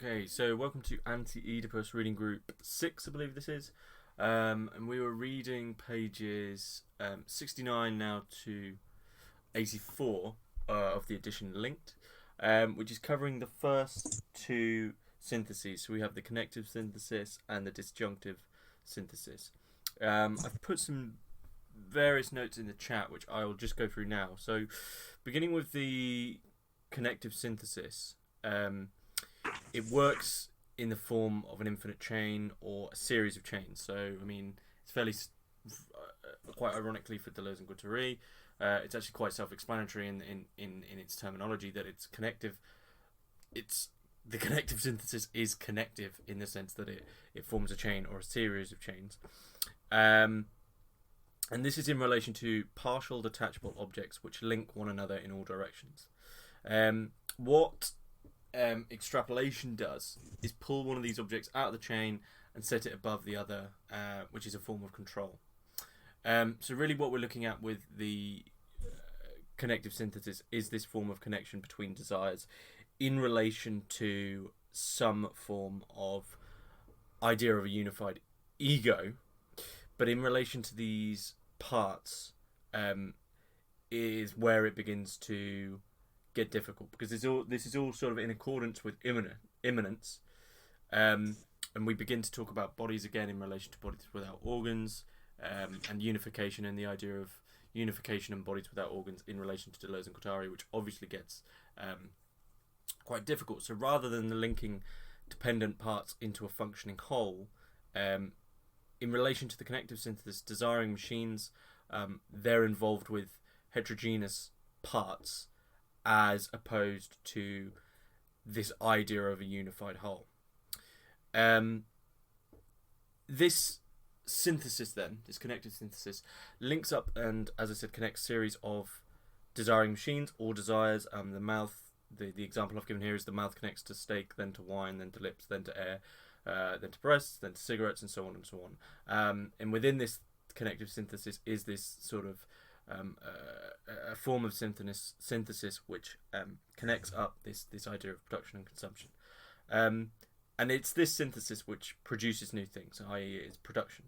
Okay, so welcome to Anti-Oedipus reading group 6, I believe this is. And we were reading pages 69 now to 84 of the edition linked, which is covering the first two syntheses. So we have the connective synthesis and the disjunctive synthesis. I've put some various notes in the chat, which I will just go through now. So beginning with the connective synthesis, it works in the form of an infinite chain or a series of chains. So, I mean, it's fairly, quite ironically for Deleuze and Guattari, it's actually quite self-explanatory in its terminology that it's connective. The connective synthesis is connective in the sense that it forms a chain or a series of chains. And this is in relation to partial detachable objects which link one another in all directions. What extrapolation does is pull one of these objects out of the chain and set it above the other, which is a form of control. So really what we're looking at with the connective synthesis is this form of connection between desires in relation to some form of idea of a unified ego, but in relation to these parts is where it begins to get difficult, because this is all sort of in accordance with immanence, and we begin to talk about bodies again in relation to bodies without organs, and unification, and the idea of unification and bodies without organs in relation to Deleuze and Guattari, which obviously gets quite difficult. So rather than the linking dependent parts into a functioning whole, in relation to the connective synthesis, desiring machines, they're involved with heterogeneous parts as opposed to this idea of a unified whole. This synthesis then, this connective synthesis, links up and, as I said, connects a series of desiring machines or desires. The mouth, the example I've given here is the mouth connects to steak, then to wine, then to lips, then to air, then to breasts, then to cigarettes, and so on and so on. And within this connective synthesis is this sort of a form of synthesis which connects up this idea of production and consumption, and it's this synthesis which produces new things, i.e. it's production.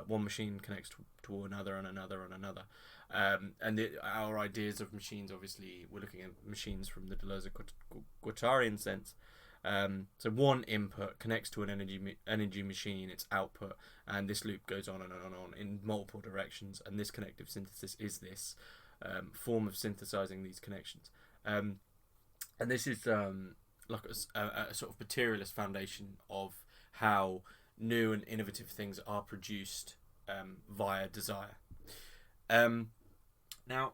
One machine connects to another and another and another, and our ideas of machines, obviously we're looking at machines from the Deleuze Guattarian sense. So one input connects to an energy machine, its output, and this loop goes on and on and on in multiple directions, and this connective synthesis is this form of synthesizing these connections. And this is like a sort of materialist foundation of how new and innovative things are produced via desire. Now,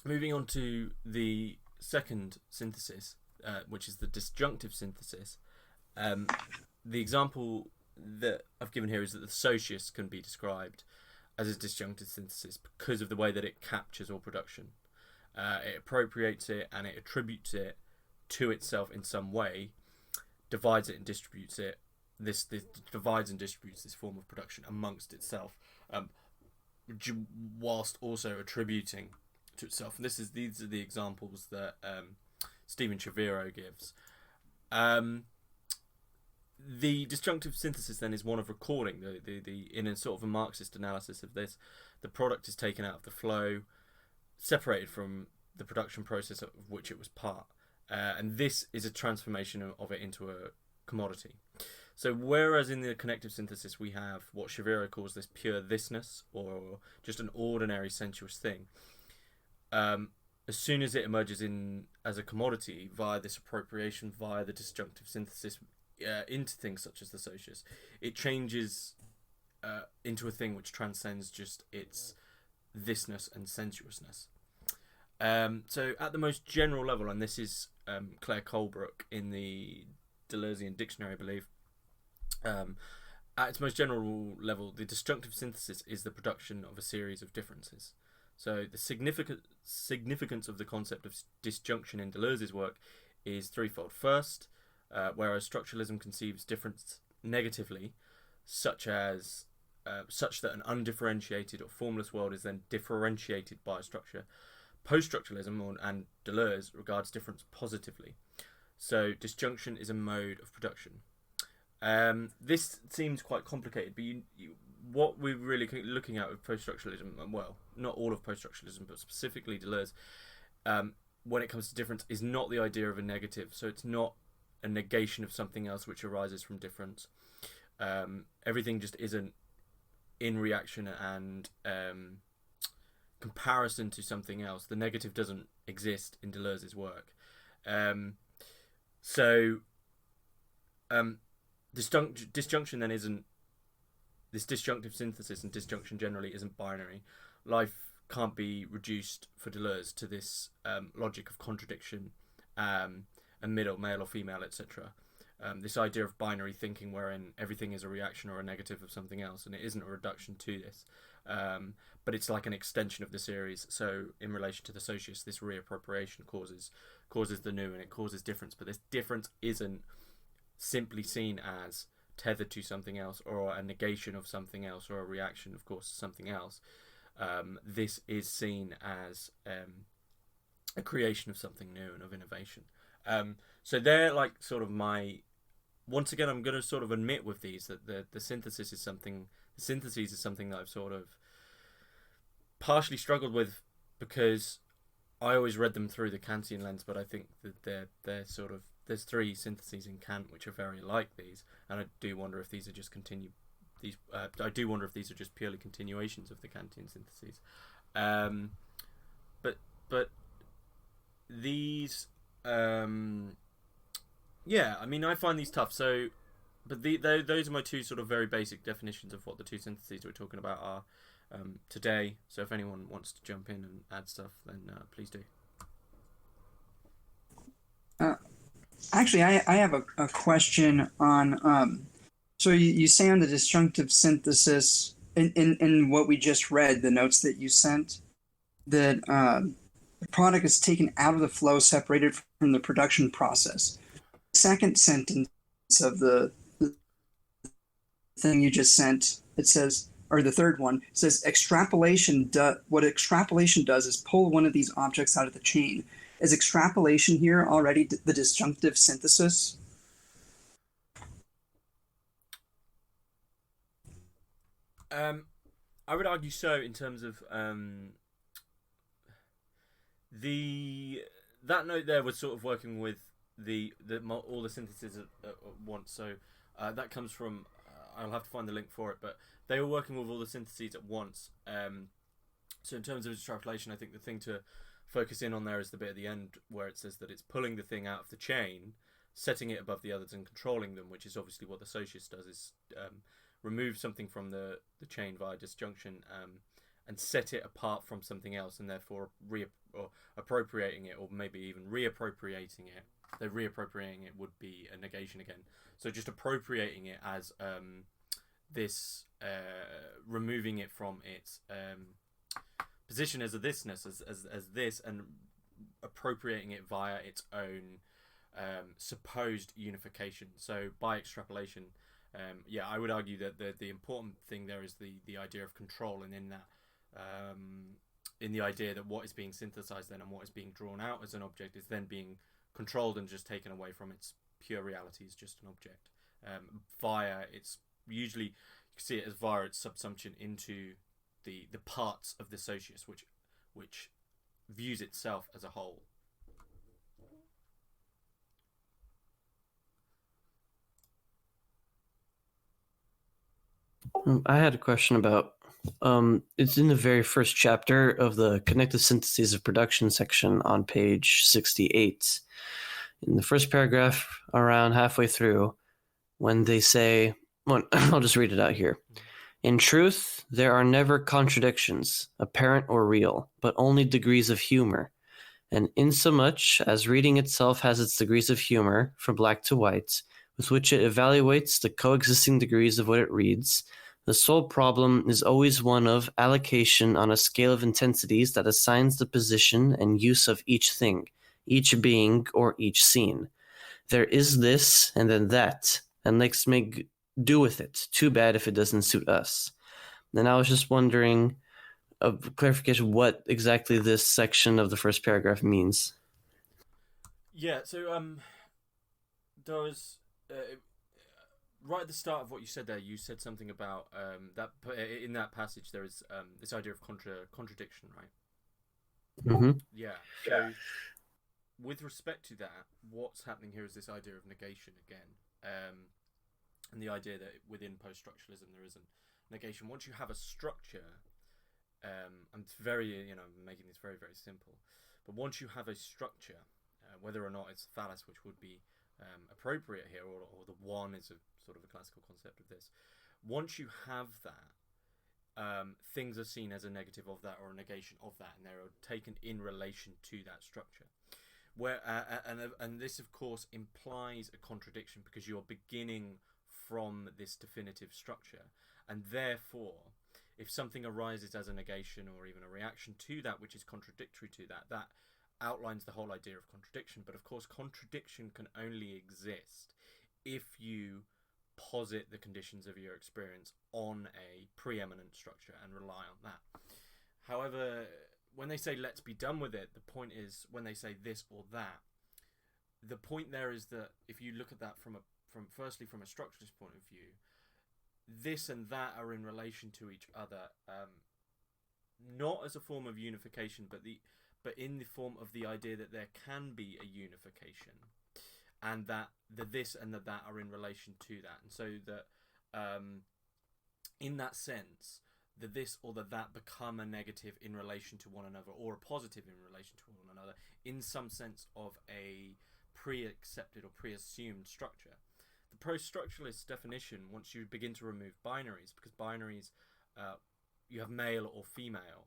moving on to the second synthesis, which is the disjunctive synthesis. The example that I've given here is that the socius can be described as a disjunctive synthesis because of the way that it captures all production. It appropriates it and it attributes it to itself in some way, divides it and distributes it. This divides and distributes this form of production amongst itself, whilst also attributing to itself. And these are the examples that Stephen Chaviro gives. The disjunctive synthesis then is one of recording. The in a sort of a Marxist analysis of this, the product is taken out of the flow, separated from the production process of which it was part, and this is a transformation of it into a commodity. So whereas in the connective synthesis we have what Chaviro calls this pure thisness, or just an ordinary sensuous thing, as soon as it emerges as a commodity via this appropriation, via the disjunctive synthesis into things such as the socius, it changes into a thing which transcends just its thisness and sensuousness. So at the most general level, and this is Claire Colebrook in the Deleuzean dictionary, I believe, at its most general level, the disjunctive synthesis is the production of a series of differences. So the significance of the concept of disjunction in Deleuze's work is threefold. First, whereas structuralism conceives difference negatively, such that an undifferentiated or formless world is then differentiated by a structure, post-structuralism and Deleuze regards difference positively, So disjunction is a mode of production. This seems quite complicated, but what we're really looking at with post-structuralism, well, not all of post-structuralism, but specifically Deleuze, when it comes to difference, is not the idea of a negative. So it's not a negation of something else which arises from difference. Everything just isn't in reaction and comparison to something else. The negative doesn't exist in Deleuze's work. Disjunction then isn't, this disjunctive synthesis, and disjunction generally isn't binary. Life can't be reduced for Deleuze to this logic of contradiction, a middle, male or female, etc. This idea of binary thinking wherein everything is a reaction or a negative of something else, and it isn't a reduction to this. But it's like an extension of the series. So in relation to the socius, this reappropriation causes the new, and it causes difference. But this difference isn't simply seen as tethered to something else, or a negation of something else, or a reaction, of course, to something else. This is seen as a creation of something new and of innovation. So they're like sort of my... Once again, I'm going to sort of admit with these that the synthesis is something that I've sort of partially struggled with, because I always read them through the Kantian lens, but I think that they're sort of... There's three syntheses in Kant which are very like these, and I do wonder if these are just I do wonder if these are just purely continuations of the Kantian syntheses. But these, yeah, I mean, I find these tough. So, but those are my two sort of very basic definitions of what the two syntheses we're talking about are today. So if anyone wants to jump in and add stuff, then please do. Actually, I have a question on, so you say on the disjunctive synthesis, in what we just read, the notes that you sent, that the product is taken out of the flow, separated from the production process. The second sentence of the thing you just sent, it says, or the third one, says what extrapolation does is pull one of these objects out of the chain. Is extrapolation here already the disjunctive synthesis? I would argue so, in terms of that note there was sort of working with all the syntheses at once. So that comes from I'll have to find the link for it, but they were working with all the syntheses at once. So in terms of extrapolation, I think the thing to focus in on there is the bit at the end where it says that it's pulling the thing out of the chain, setting it above the others and controlling them, which is obviously what the socius does, is remove something from the chain via disjunction and set it apart from something else, and therefore appropriating it, or maybe even reappropriating it. Though reappropriating it would be a negation again. So just appropriating it as this, removing it from its position as a thisness, as this, and appropriating it via its own supposed unification. So by extrapolation, yeah, I would argue that the important thing there is the idea of control, and in that, in the idea that what is being synthesized then and what is being drawn out as an object is then being controlled and just taken away from its pure reality as just an object, via its, usually you can see it as via its subsumption into the parts of the socius, which views itself as a whole. I had a question about, it's in the very first chapter of the Connective Syntheses of Production section on page 68. In the first paragraph, around halfway through, when they say, well, I'll just read it out here. In truth, there are never contradictions, apparent or real, but only degrees of humor. And insomuch as reading itself has its degrees of humor, from black to white, with which it evaluates the coexisting degrees of what it reads, the sole problem is always one of allocation on a scale of intensities that assigns the position and use of each thing, each being, or each scene. There is this, and then that, and let's make do with it. Too bad if it doesn't suit us. And I was just wondering, a clarification, what exactly this section of the first paragraph means. Yeah, so does right at the start of what you said there, you said something about that in that passage there is this idea of contradiction, right? Mm-hmm. Yeah. So with respect to that, what's happening here is this idea of negation again, and the idea that within post-structuralism there isn't negation. Once you have a structure, I'm making this very, very simple, but once you have a structure, whether or not it's phallus, which would be appropriate here, or the one is a sort of a classical concept of this. Once you have that, things are seen as a negative of that or a negation of that, and they're taken in relation to that structure. Where and this of course implies a contradiction because you're beginning from this definitive structure, and therefore, if something arises as a negation or even a reaction to that which is contradictory to that, that outlines the whole idea of contradiction. But of course, contradiction can only exist if you posit the conditions of your experience on a preeminent structure and rely on that. However, when they say let's be done with it, the point is when they say this or that, the point there is that if you look at that from a structuralist point of view, this and that are in relation to each other, not as a form of unification, but in the form of the idea that there can be a unification, and that the this and the that are in relation to that, and so that in that sense, the this or the that become a negative in relation to one another, or a positive in relation to one another, in some sense of a pre-accepted or pre-assumed structure. The post-structuralist definition, once you begin to remove binaries, because binaries, you have male or female,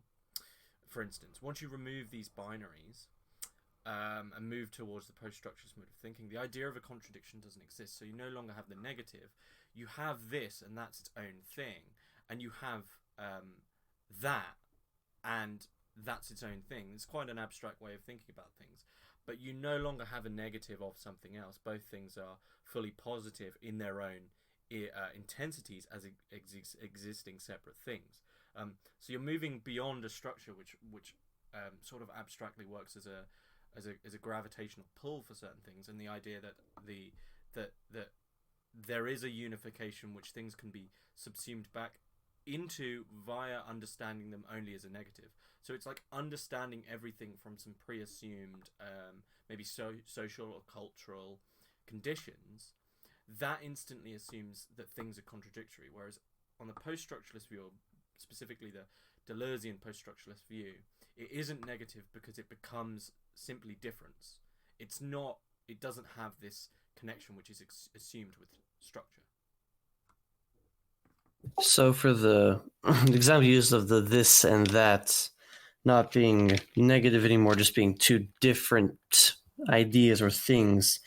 for instance. Once you remove these binaries and move towards the post-structuralist mode of thinking, the idea of a contradiction doesn't exist. So you no longer have the negative. You have this, and that's its own thing. And you have that, and that's its own thing. It's quite an abstract way of thinking about things. But you no longer have a negative of something else. Both things are fully positive in their own intensities as existing separate things. So you're moving beyond a structure which sort of abstractly works as a gravitational pull for certain things, and the idea that there is a unification which things can be subsumed back into via understanding them only as a negative. So it's like understanding everything from some pre-assumed maybe social or cultural conditions. That instantly assumes that things are contradictory, whereas on the post-structuralist view, or specifically the Deleuzean post-structuralist view, it isn't negative because it becomes simply difference. It doesn't have this connection which is assumed with structure. So for the example used of the this and that not being negative anymore, just being two different ideas or things,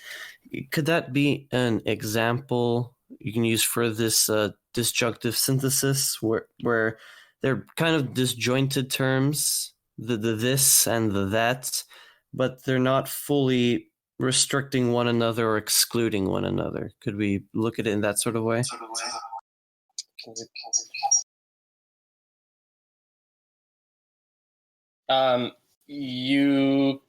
could that be an example you can use for this disjunctive synthesis where they're kind of disjointed terms, the this and the that, but they're not fully restricting one another or excluding one another? Could we look at it in that sort of way? You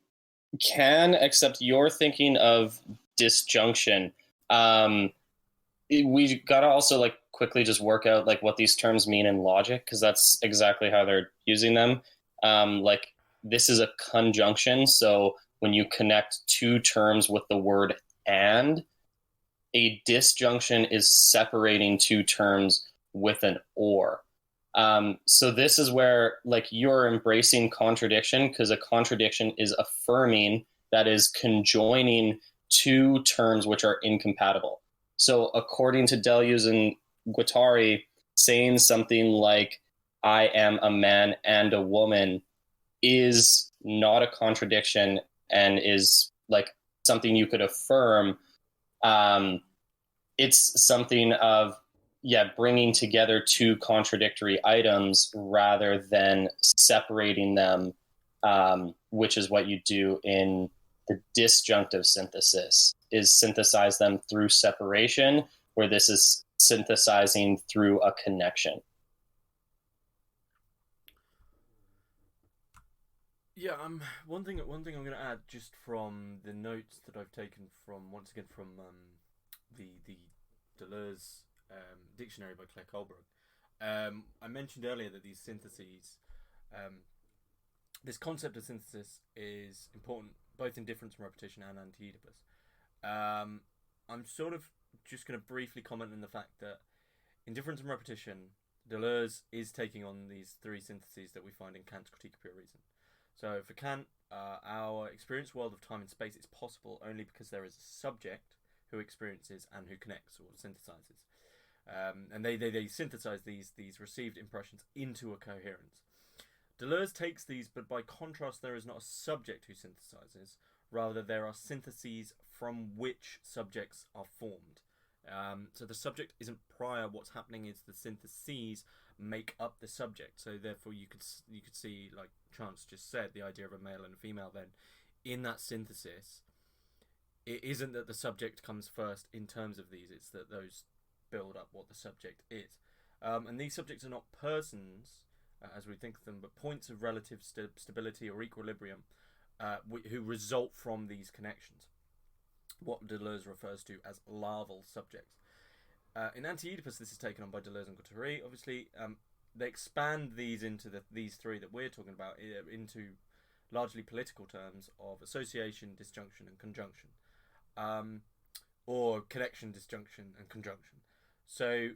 can, except you're thinking of disjunction. We gotta also quickly just work out what these terms mean in logic, because that's exactly how they're using them. This is a conjunction, so when you connect two terms with the word and, a disjunction is separating two terms with an or. So this is where you're embracing contradiction, because a contradiction is affirming, that is conjoining two terms which are incompatible. So according to Deleuze and Guattari, saying something like I am a man and a woman is not a contradiction and is something you could affirm. It's something of bringing together two contradictory items rather than separating them, which is what you do in the disjunctive synthesis, is synthesize them through separation, where this is synthesizing through a connection. Yeah, one thing I'm going to add just from the notes that I've taken from the Deleuze dictionary by Claire Kohlberg. I mentioned earlier that these syntheses, this concept of synthesis is important both in difference and repetition and Anti-Oedipus. I'm sort of just going to briefly comment on the fact that in difference and repetition, Deleuze is taking on these three syntheses that we find in Kant's Critique of Pure Reason. So for Kant, our experienced world of time and space is possible only because there is a subject who experiences and who connects or synthesizes. And they synthesize these received impressions into a coherence. Deleuze takes these, but by contrast, there is not a subject who synthesizes. Rather, there are syntheses from which subjects are formed. So the subject isn't prior. What's happening is the syntheses make up the subject. So therefore, you could see, like Chance just said, the idea of a male and a female. Then, in that synthesis, it isn't that the subject comes first in terms of these. It's that those build up what the subject is. And these subjects are not persons, as we think of them, but points of relative stability or equilibrium who result from these connections. What Deleuze refers to as larval subjects. In Anti-Oedipus, this is taken on by Deleuze and Guattari. Obviously, they expand these into these three that we're talking about into largely political terms of association, disjunction, and conjunction, or connection, disjunction, and conjunction. So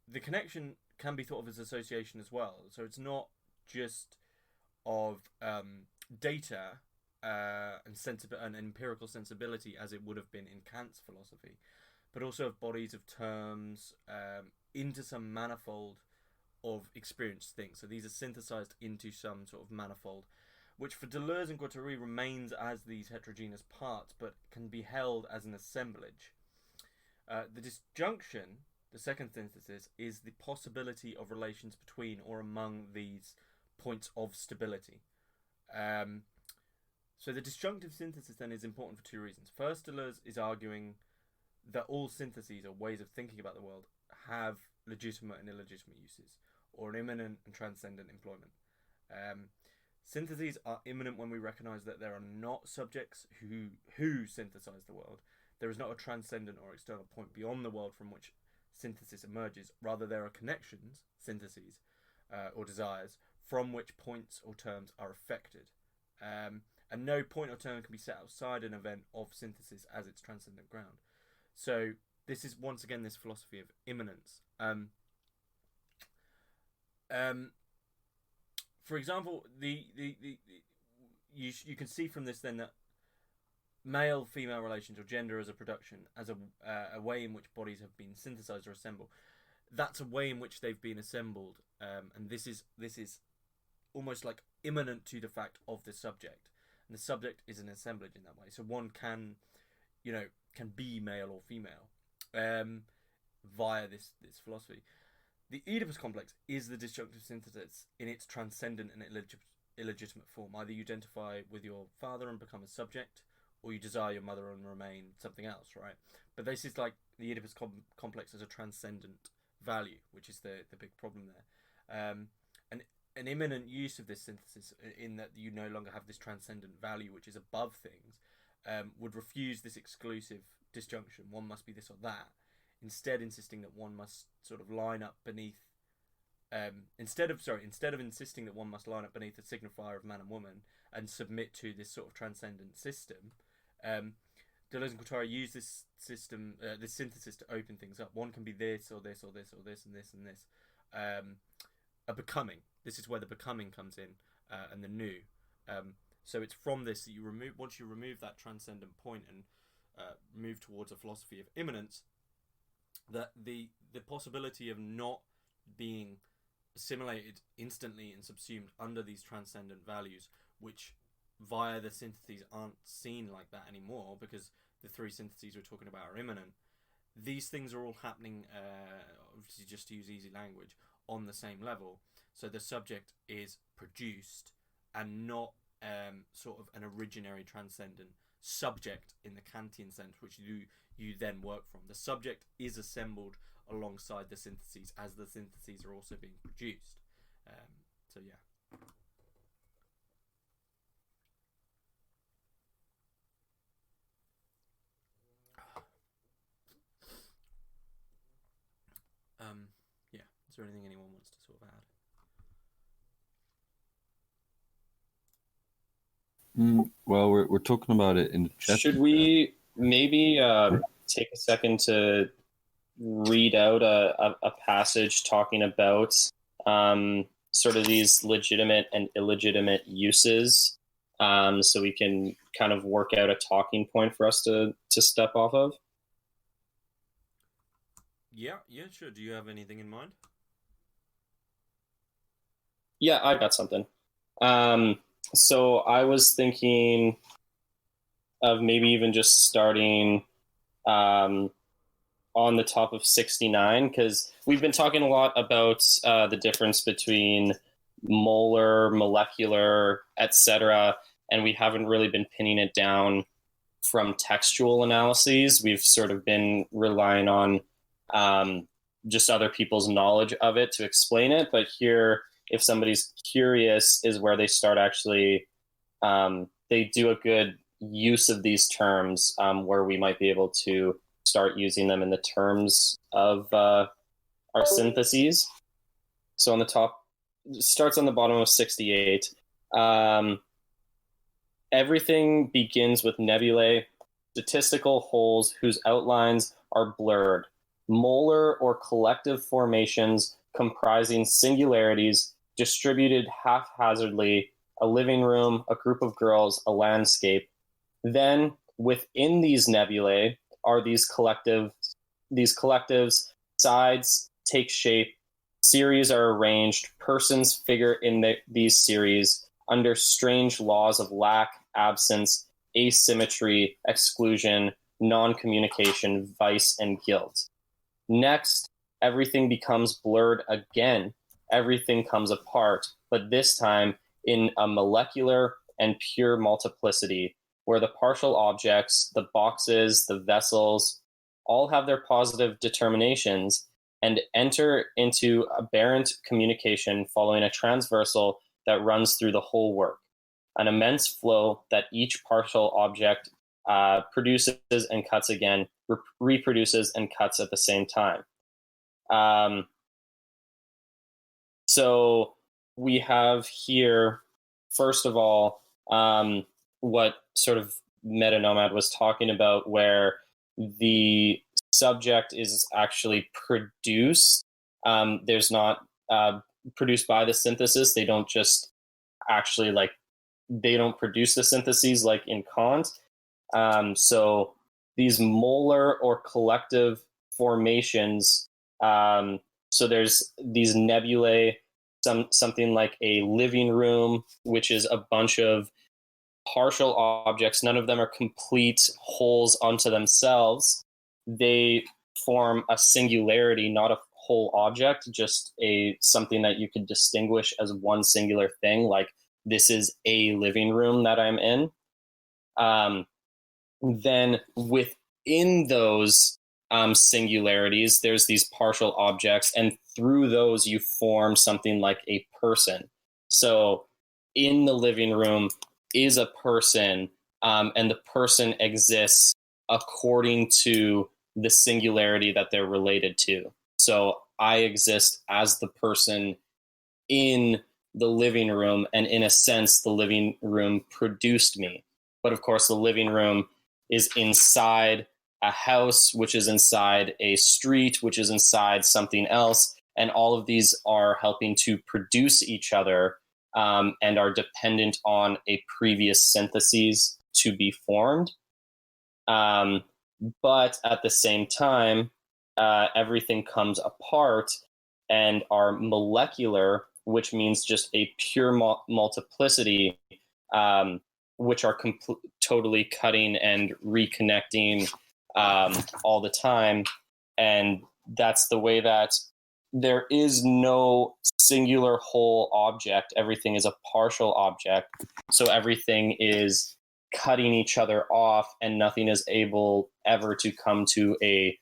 the connection can be thought of as association as well. So it's not just of data and empirical sensibility as it would have been in Kant's philosophy, but also of bodies of terms into some manifold of experienced things. So these are synthesized into some sort of manifold, which for Deleuze and Guattari remains as these heterogeneous parts, but can be held as an assemblage. The disjunction, the second synthesis, is the possibility of relations between or among these points of stability. So the disjunctive synthesis then is important for two reasons. First, Deleuze is arguing that all syntheses or ways of thinking about the world have legitimate and illegitimate uses, or an immanent and transcendent employment. Syntheses are immanent when we recognise that there are not subjects who synthesize the world. There is not a transcendent or external point beyond the world from which synthesis emerges. Rather, there are connections, syntheses, or desires, from which points or terms are affected. And no point or term can be set outside an event of synthesis as its transcendent ground. So this is once again this philosophy of immanence. For example, you can see from this then that male-female relations or gender as a production, as a way in which bodies have been synthesized or assembled, that's a way in which they've been assembled, and this is almost like immanent to the fact of the subject, and the subject is an assemblage in that way. So one can be male or female via this philosophy. The Oedipus complex is the disjunctive synthesis in its transcendent and illegitimate form. Either you identify with your father and become a subject, or you desire your mother and remain something else, right? But this is like the Oedipus complex as a transcendent value, which is the big problem there. An immanent use of this synthesis, in that you no longer have this transcendent value which is above things, would refuse this exclusive disjunction. One must be this or that. Instead, insisting that one must sort of line up beneath. Instead of insisting that one must line up beneath a signifier of man and woman and submit to this sort of transcendent system, Deleuze and Guattari use this system, this synthesis, to open things up. One can be this or this or this or this and this and this. A becoming. This is where the becoming comes in, and the new. So it's from this that you remove. Once you remove that transcendent point and move towards a philosophy of immanence, that the possibility of not being assimilated instantly and subsumed under these transcendent values, which via the syntheses aren't seen like that anymore, because the three syntheses we're talking about are immanent. These things are all happening, obviously just to use easy language, on the same level. So the subject is produced and not sort of an originary transcendent subject in the Kantian sense, which you then work from. The subject is assembled alongside the syntheses as the syntheses are also being produced. So yeah. Is there anything anyone wants to sort of add? Well, we're talking about it in the chat. Should we maybe take a second to read out a passage talking about sort of these legitimate and illegitimate uses, so we can kind of work out a talking point for us to step off of? Yeah, sure. Do you have anything in mind? Yeah, I got something. So I was thinking of maybe even just starting on the top of 69, because we've been talking a lot about the difference between molar, molecular, etc., and we haven't really been pinning it down from textual analyses. We've sort of been relying on just other people's knowledge of it to explain it. But here, if somebody's curious, is where they start actually, they do a good use of these terms, where we might be able to start using them in the terms of our syntheses. So on the top, starts on the bottom of 68. Everything begins with nebulae, statistical wholes whose outlines are blurred, molar or collective formations comprising singularities distributed haphazardly, a living room, a group of girls, a landscape. Then within these nebulae are these collectives, sides take shape, series are arranged, persons figure in these series under strange laws of lack, absence, asymmetry, exclusion, non-communication, vice, and guilt. Next, everything becomes blurred again. Everything comes apart, but this time in a molecular and pure multiplicity, where the partial objects, the boxes, the vessels, all have their positive determinations and enter into aberrant communication following a transversal that runs through the whole work, an immense flow that each partial object produces and cuts again, reproduces and cuts at the same time. So we have here, first of all, what sort of Metanomad was talking about, where the subject is actually produced. There's not produced by the synthesis. They don't just actually they don't produce the syntheses like in Kant. So these molar or collective formations, so there's these nebulae, something like a living room, which is a bunch of partial objects. None of them are complete wholes unto themselves. They form a singularity, not a whole object, just something that you could distinguish as one singular thing, like this is a living room that I'm in. Then within those singularities, there's these partial objects, and through those you form something like a person. So in the living room is a person, and the person exists according to the singularity that they're related to. So I exist as the person in the living room, and in a sense, the living room produced me. But of course, the living room is inside a house, which is inside a street, which is inside something else. And all of these are helping to produce each other, and are dependent on a previous syntheses to be formed. But at the same time, everything comes apart and are molecular, which means just a pure multiplicity, which are totally cutting and reconnecting all the time. And that's the way that there is no singular whole object. Everything is a partial object. So everything is cutting each other off, and nothing is able ever to come to a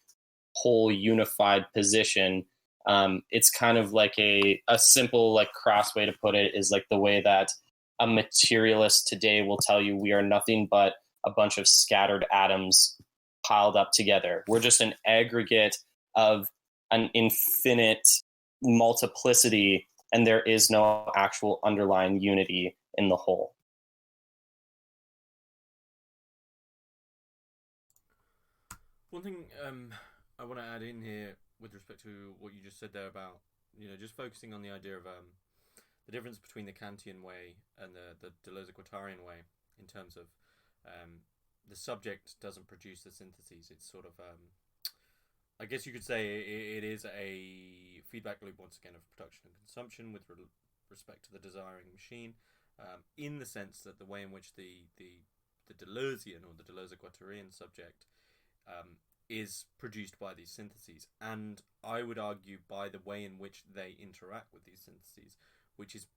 whole unified position. It's kind of like a simple, crass way to put it is like the way that a materialist today will tell you we are nothing but a bunch of scattered atoms piled up together. We're just an aggregate of an infinite multiplicity, and there is no actual underlying unity in the whole. One thing I want to add in here with respect to what you just said there about, just focusing on the idea of the difference between the Kantian way and the Deleuze-Guattarian way in terms of the subject doesn't produce the syntheses. It's sort of, I guess you could say it is a feedback loop once again of production and consumption with respect to the desiring machine, in the sense that the way in which the Deleuzian or the Deleuze-Guattarian subject is produced by these syntheses, and I would argue by the way in which they interact with these syntheses, which is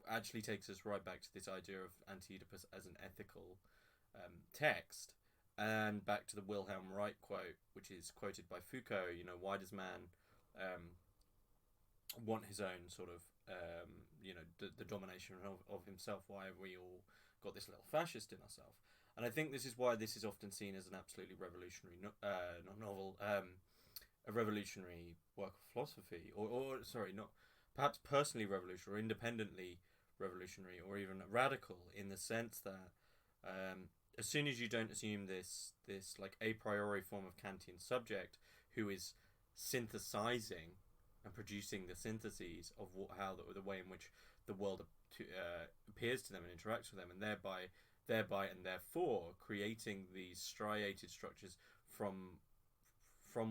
actually takes us right back to this idea of Anti-Oedipus as an ethical text, and back to the Wilhelm Reich quote, which is quoted by Foucault. Why does man want his own sort of the domination of himself? Why have we all got this little fascist in ourselves? And I think this is why this is often seen as an absolutely revolutionary, not novel, a revolutionary work of philosophy, or sorry, not perhaps personally revolutionary, or independently revolutionary, or even radical, in the sense that as soon as you don't assume this like a priori form of Kantian subject who is synthesizing and producing the syntheses of how the way in which the world appears to them and interacts with them, and thereby and therefore creating these striated structures from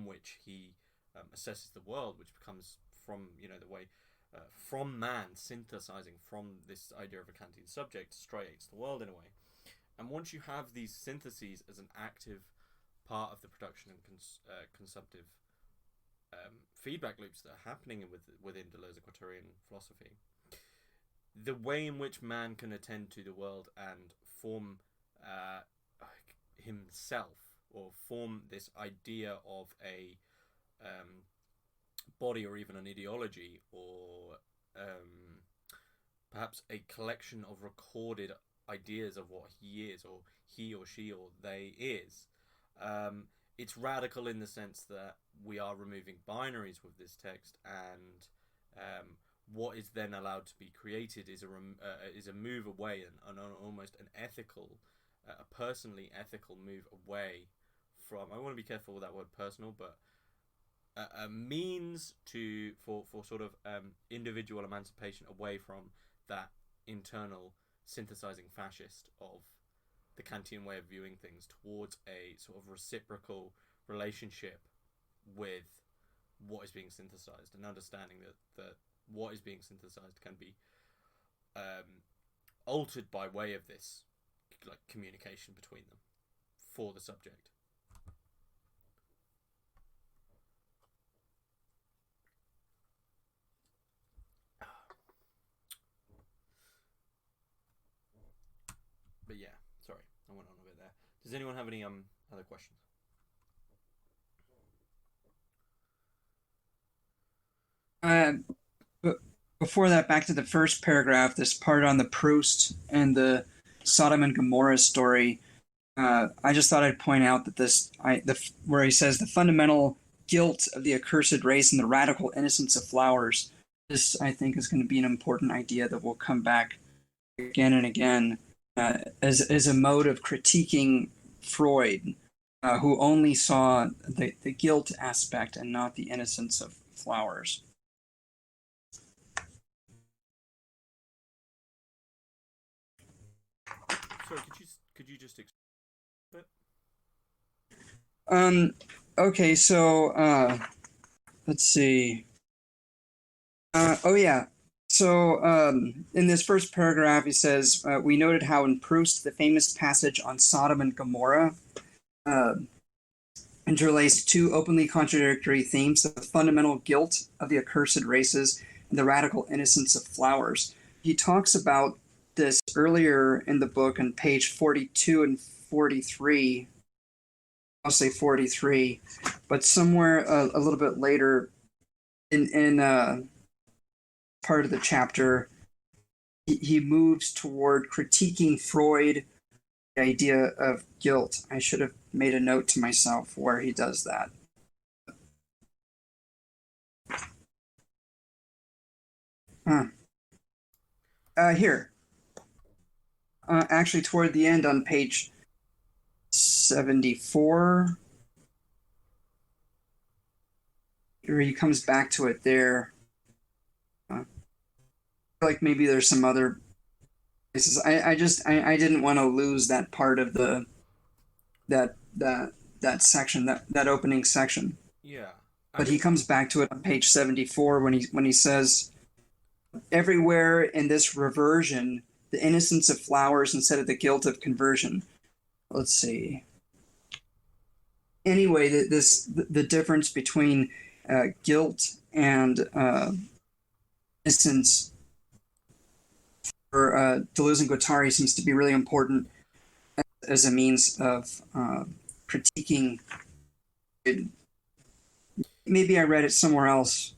which he assesses the world, which becomes from the way from man synthesizing from this idea of a Kantian subject striates the world in a way. And once you have these syntheses as an active part of the production and consumptive feedback loops that are happening within Deleuze-Guattarian philosophy, the way in which man can attend to the world and form himself, or form this idea of a body, or even an ideology, or perhaps a collection of recorded ideas of what he is, or he or she or they is. It's radical in the sense that we are removing binaries with this text, and what is then allowed to be created is a move away, and almost an ethical, a personally ethical move away from. I want to be careful with that word personal, but a means for sort of individual emancipation away from that internal synthesizing fascist of the Kantian way of viewing things, towards a sort of reciprocal relationship with what is being synthesized, and understanding that what is being synthesized can be altered by way of this like communication between them for the subject. But yeah, sorry, I went on a bit there. Does anyone have any other questions? But before that, back to the first paragraph, this part on the Proust and the Sodom and Gomorrah story. I just thought I'd point out that where he says the fundamental guilt of the accursed race and the radical innocence of flowers. This, I think, is going to be an important idea that will come back again and again as a mode of critiquing Freud, who only saw the guilt aspect and not the innocence of flowers. Sorry, could you just explain a bit? Okay, so let's see. So in this first paragraph, he says, we noted how in Proust, the famous passage on Sodom and Gomorrah interlaced two openly contradictory themes: the fundamental guilt of the accursed races and the radical innocence of flowers. He talks about this earlier in the book on page 42 and 43. I'll say 43, but somewhere a little bit later in part of the chapter, he moves toward critiquing Freud, the idea of guilt. I should have made a note to myself where he does that. Here. Actually, toward the end on page 74, where he comes back to it there. Like maybe there's some other places. I didn't want to lose that part of that section, that opening section. Yeah. But he comes back to it on page 74 when he says, everywhere in this reversion, the innocence of flowers instead of the guilt of conversion. Let's see. Anyway, the difference between guilt and innocence for Deleuze and Guattari seems to be really important as a means of critiquing. Maybe I read it somewhere else.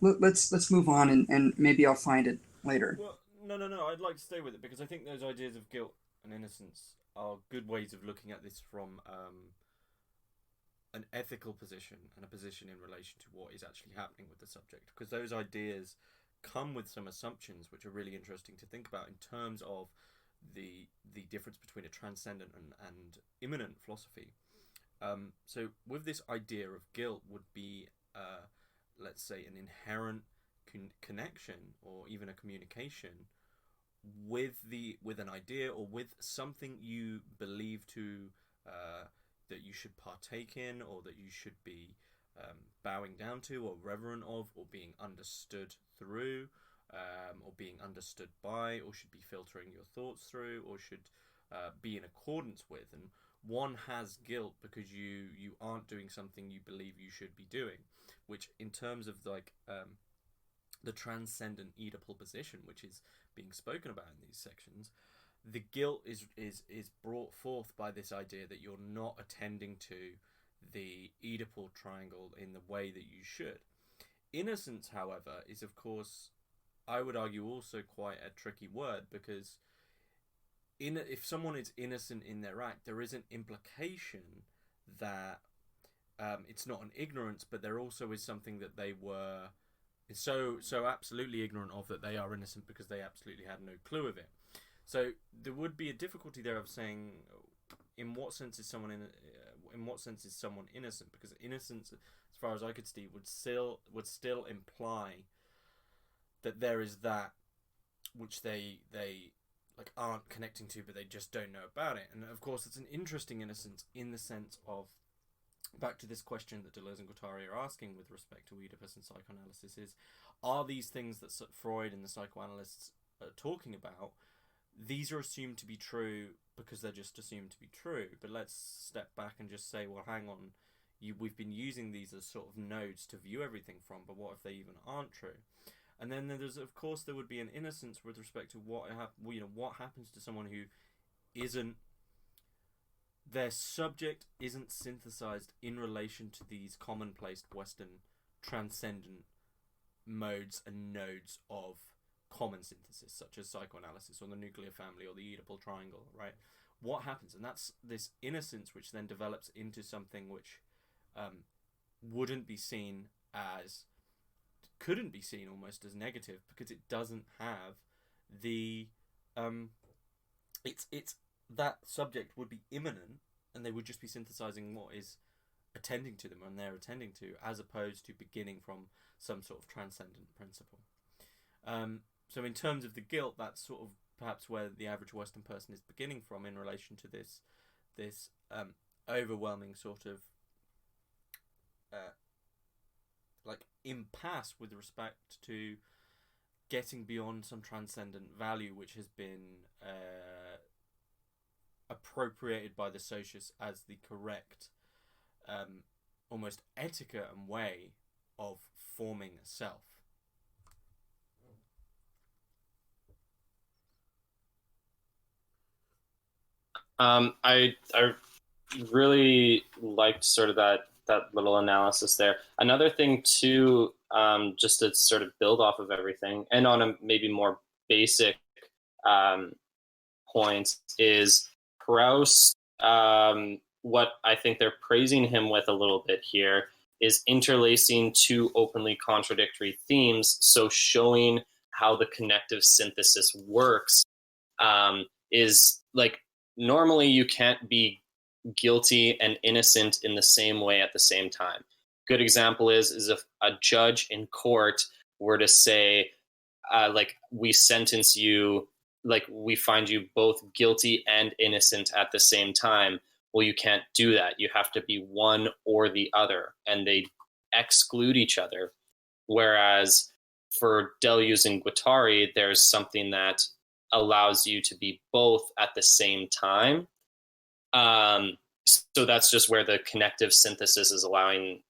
Let's move on, and maybe I'll find it later. Well, no. I'd like to stay with it because I think those ideas of guilt and innocence are good ways of looking at this from an ethical position and a position in relation to what is actually happening with the subject. Because those ideas come with some assumptions which are really interesting to think about in terms of the difference between a transcendent and immanent philosophy. So with this idea of guilt would be, let's say, an inherent connection or even a communication with an idea or with something you believe to that you should partake in, or that you should be bowing down to, or reverent of, or being understood through, or being understood by, or should be filtering your thoughts through, or should be in accordance with. And one has guilt because you aren't doing something you believe you should be doing, which in terms of like the transcendent Oedipal position, which is being spoken about in these sections, the guilt is brought forth by this idea that you're not attending to the Oedipal triangle in the way that you should. Innocence, however, is of course, I would argue, also quite a tricky word, because if someone is innocent in their act, there is an implication that it's not an ignorance, but there also is something that they were so absolutely ignorant of that they are innocent because they absolutely had no clue of it. So there would be a difficulty there of saying, in what sense is someone innocent? Because innocence, as far as I could see, would still imply that there is that which they like aren't connecting to, but they just don't know about it. And of course, it's an interesting innocence in the sense of, back to this question that Deleuze and Guattari are asking with respect to Oedipus and psychoanalysis, is, are these things that Freud and the psychoanalysts are talking about, these are assumed to be true because they're just assumed to be true? But let's step back and just say, well, hang on, we've been using these as sort of nodes to view everything from, but what if they even aren't true? And then there would be an innocence with respect to what happens to someone who isn't, their subject isn't synthesized in relation to these commonplace Western transcendent modes and nodes of common synthesis, such as psychoanalysis or the nuclear family or the Oedipal triangle, right? What happens? And that's this innocence which then develops into something which couldn't be seen almost as negative, because it doesn't have the it's that subject would be immanent, and they would just be synthesizing what is attending to them and they're attending to, as opposed to beginning from some sort of transcendent principle. So in terms of the guilt, that's sort of perhaps where the average Western person is beginning from in relation to this overwhelming sort of like impasse with respect to getting beyond some transcendent value which has been appropriated by the socius as the correct almost etiquette and way of forming a self. I really liked sort of that little analysis there. Another thing too, just to sort of build off of everything, and on a maybe more basic point, is Proust. What I think they're praising him with a little bit here is interlacing two openly contradictory themes. So showing how the connective synthesis works is like, normally you can't be guilty and innocent in the same way at the same time. Good example is if a judge in court were to say, like, we sentence you, like, we find you both guilty and innocent at the same time. Well, you can't do that. You have to be one or the other, and they exclude each other. Whereas for Deleuze and Guattari, there's something that allows you to be both at the same time. So that's just where the connective synthesis is allowing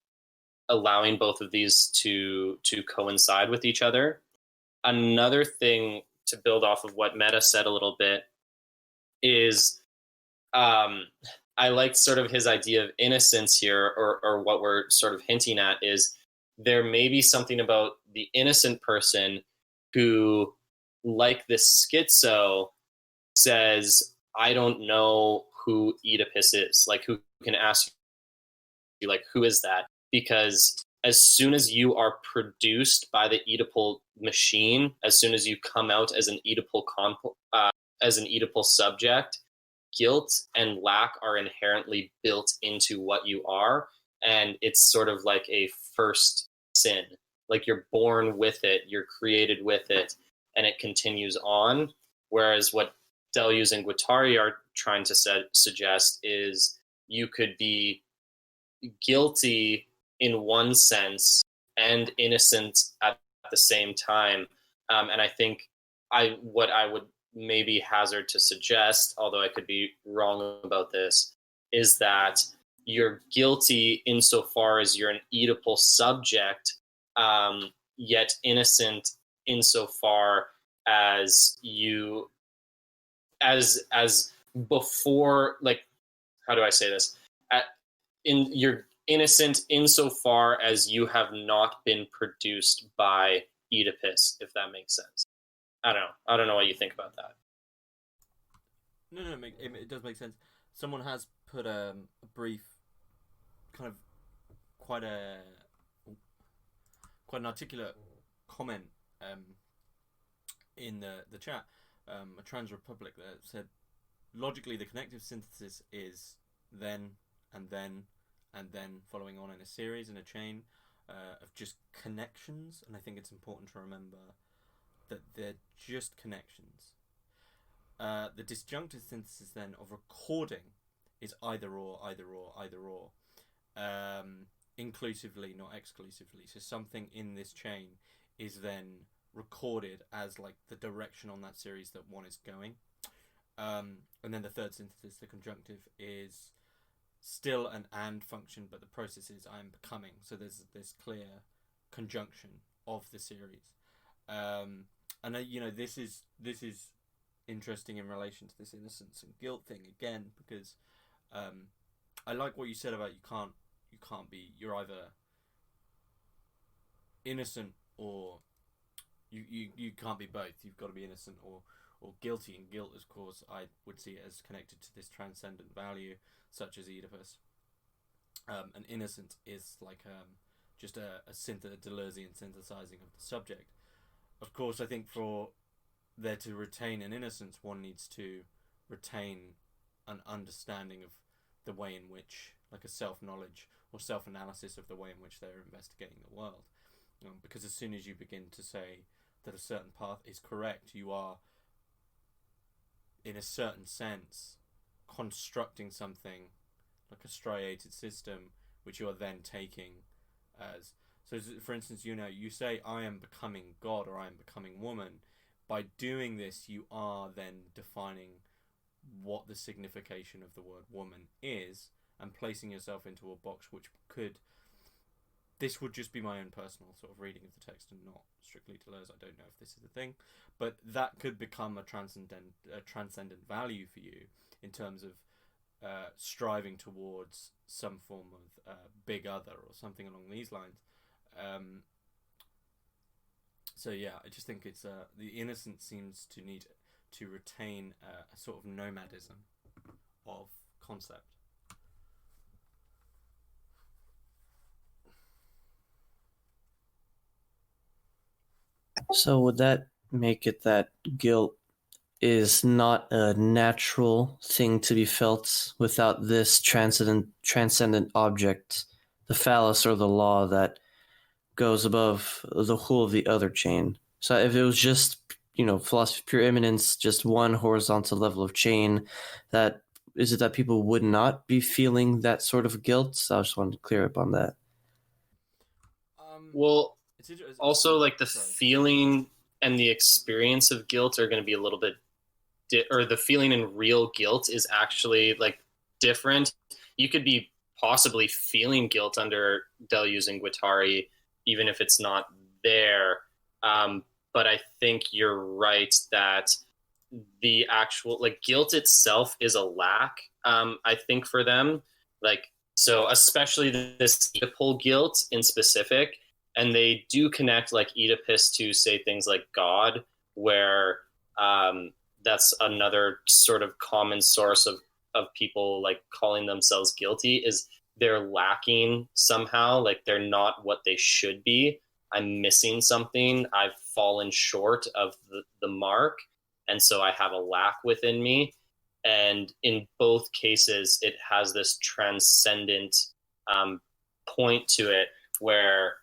both of these to coincide with each other. Another thing to build off of what Meta said a little bit is, I like sort of his idea of innocence here, or what we're sort of hinting at is there may be something about the innocent person who, like this schizo, says, I don't know who Oedipus is. Like, who can ask you, like, who is that? Because as soon as you are produced by the Oedipal machine, as soon as you come out as an Oedipal subject, guilt and lack are inherently built into what you are, and it's sort of like a first sin. Like, you're born with it, you're created with it, and it continues on. Whereas what Deleuze and Guattari are trying to suggest is you could be guilty in one sense and innocent at the same time. And I think what I would maybe hazard to suggest, although I could be wrong about this, is that you're guilty insofar as you're an Oedipal subject, yet innocent insofar as you, as before, like, how do I say this? You're innocent insofar as you have not been produced by Oedipus, if that makes sense. I don't know what you think about that. No, it does make sense. Someone has put a brief, kind of quite an articulate comment in the chat, a Trans Republic, that said, logically the connective synthesis is then and then and then following on in a series, in a chain of just connections. And I think it's important to remember that they're just connections. The disjunctive synthesis then of recording is either or, either or, either or, inclusively, not exclusively. So something in this chain is then recorded as like the direction on that series that one is going. And then the third synthesis, the conjunctive, is still an and function, but the process is I am becoming. So there's this clear conjunction of the series. And this is interesting in relation to this innocence and guilt thing again, because I like what you said about you're either innocent or you can't be both. You've got to be innocent or guilty. And guilt, of course, I would see it as connected to this transcendent value, such as Oedipus. And innocence is like just a Deleuzean synthesizing of the subject. Of course, I think for there to retain an innocence, one needs to retain an understanding of the way in which, like a self-knowledge or self-analysis of the way in which they're investigating the world. Because as soon as you begin to say that a certain path is correct, you are, in a certain sense, constructing something like a striated system, which you are then taking as. So, for instance, you say, I am becoming God or I am becoming woman. By doing this, you are then defining what the signification of the word woman is and placing yourself into a box which could. This would just be my own personal sort of reading of the text and not strictly Deleuze. I don't know if this is a thing, but that could become a transcendent value for you in terms of striving towards some form of big other or something along these lines. So yeah, I just think it's the innocent seems to need to retain a sort of nomadism of concept. So would that make it that guilt is not a natural thing to be felt without this transcendent object, the phallus or the law that goes above the whole of the other chain? So if it was just, philosophy of pure immanence, just one horizontal level of chain, that is it that people would not be feeling that sort of guilt? So I just wanted to clear up on that. Well, it's also like the feeling and the experience of guilt are going to be a little bit or the feeling in real guilt is actually like different. You could be possibly feeling guilt under Deleuze and Guattari, even if it's not there. But I think you're right that the actual like guilt itself is a lack. I think for them, like so, especially this Oedipal guilt in specific, and they do connect like Oedipus to say things like God, where that's another sort of common source of people like calling themselves guilty is they're lacking somehow, like they're not what they should be. I'm missing something. I've fallen short of the mark. And so I have a lack within me. And in both cases, it has this transcendent point to it where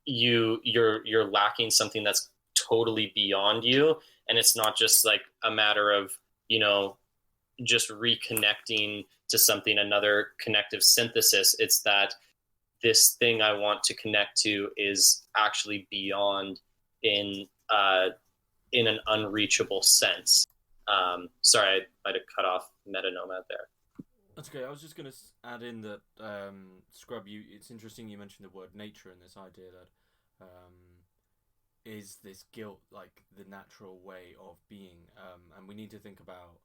you're lacking something that's totally beyond you. And it's not just like a matter of, just reconnecting to something, another connective synthesis. It's that this thing I want to connect to is actually beyond in an unreachable sense. Sorry, I might have cut off Metanomad there. That's okay. I was just going to add in that, Scrub, it's interesting you mentioned the word nature and this idea that is this guilt like the natural way of being. And we need to think about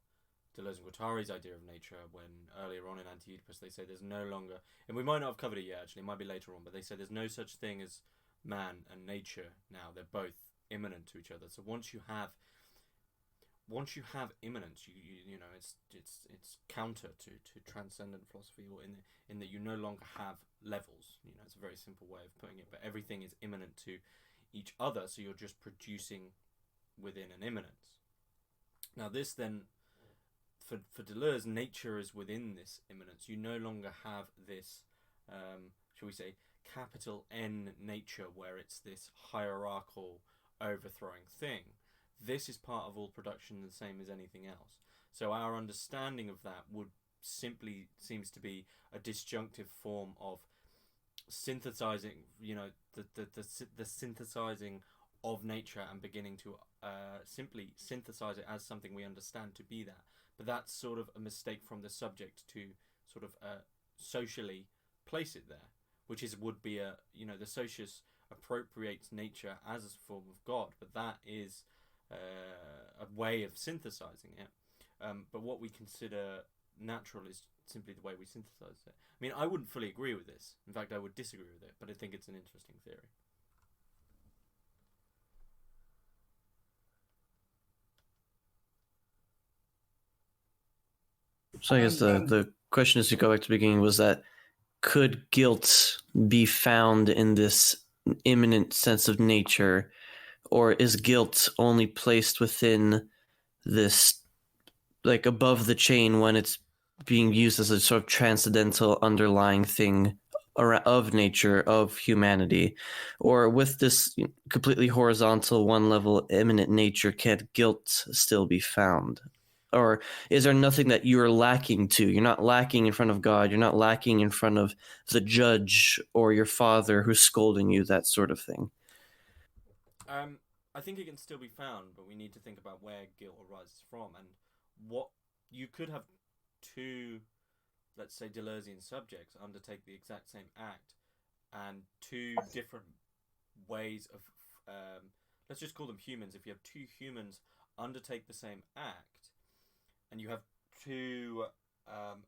Deleuze and Guattari's idea of nature when earlier on in Anti-Oedipus they say there's no longer, and we might not have covered it yet actually, it might be later on, but they say there's no such thing as man and nature now. They're both immanent to each other. So once you have immanence, you know it's counter to transcendent philosophy, or in that you no longer have levels. It's a very simple way of putting it, but everything is immanent to each other, so you're just producing within an immanence. Now this then, for Deleuze, nature is within this immanence. You no longer have this, shall we say, capital N nature where it's this hierarchical overthrowing thing. This is part of all production, the same as anything else. So our understanding of that would simply seems to be a disjunctive form of synthesizing, the synthesizing of nature and beginning to simply synthesize it as something we understand to be that. But that's sort of a mistake from the subject to sort of socially place it there, which would be the socius appropriates nature as a form of God, but that is a way of synthesizing it. But what we consider natural is simply the way we synthesize it. I mean, I wouldn't fully agree with this. In fact, I would disagree with it, but I think it's an interesting theory. So I guess the question is to go back to the beginning was that could guilt be found in this immanent sense of nature, or is guilt only placed within this, like above the chain when it's being used as a sort of transcendental underlying thing of nature, of humanity? Or with this completely horizontal one level immanent nature, can't guilt still be found? Or is there nothing that you're lacking to? You're not lacking in front of God. You're not lacking in front of the judge or your father who's scolding you, that sort of thing. I think it can still be found, but we need to think about where guilt arises from, and what you could have two, let's say, Deleuzian subjects undertake the exact same act, and two different ways of, let's just call them humans. If you have two humans undertake the same act, and you have two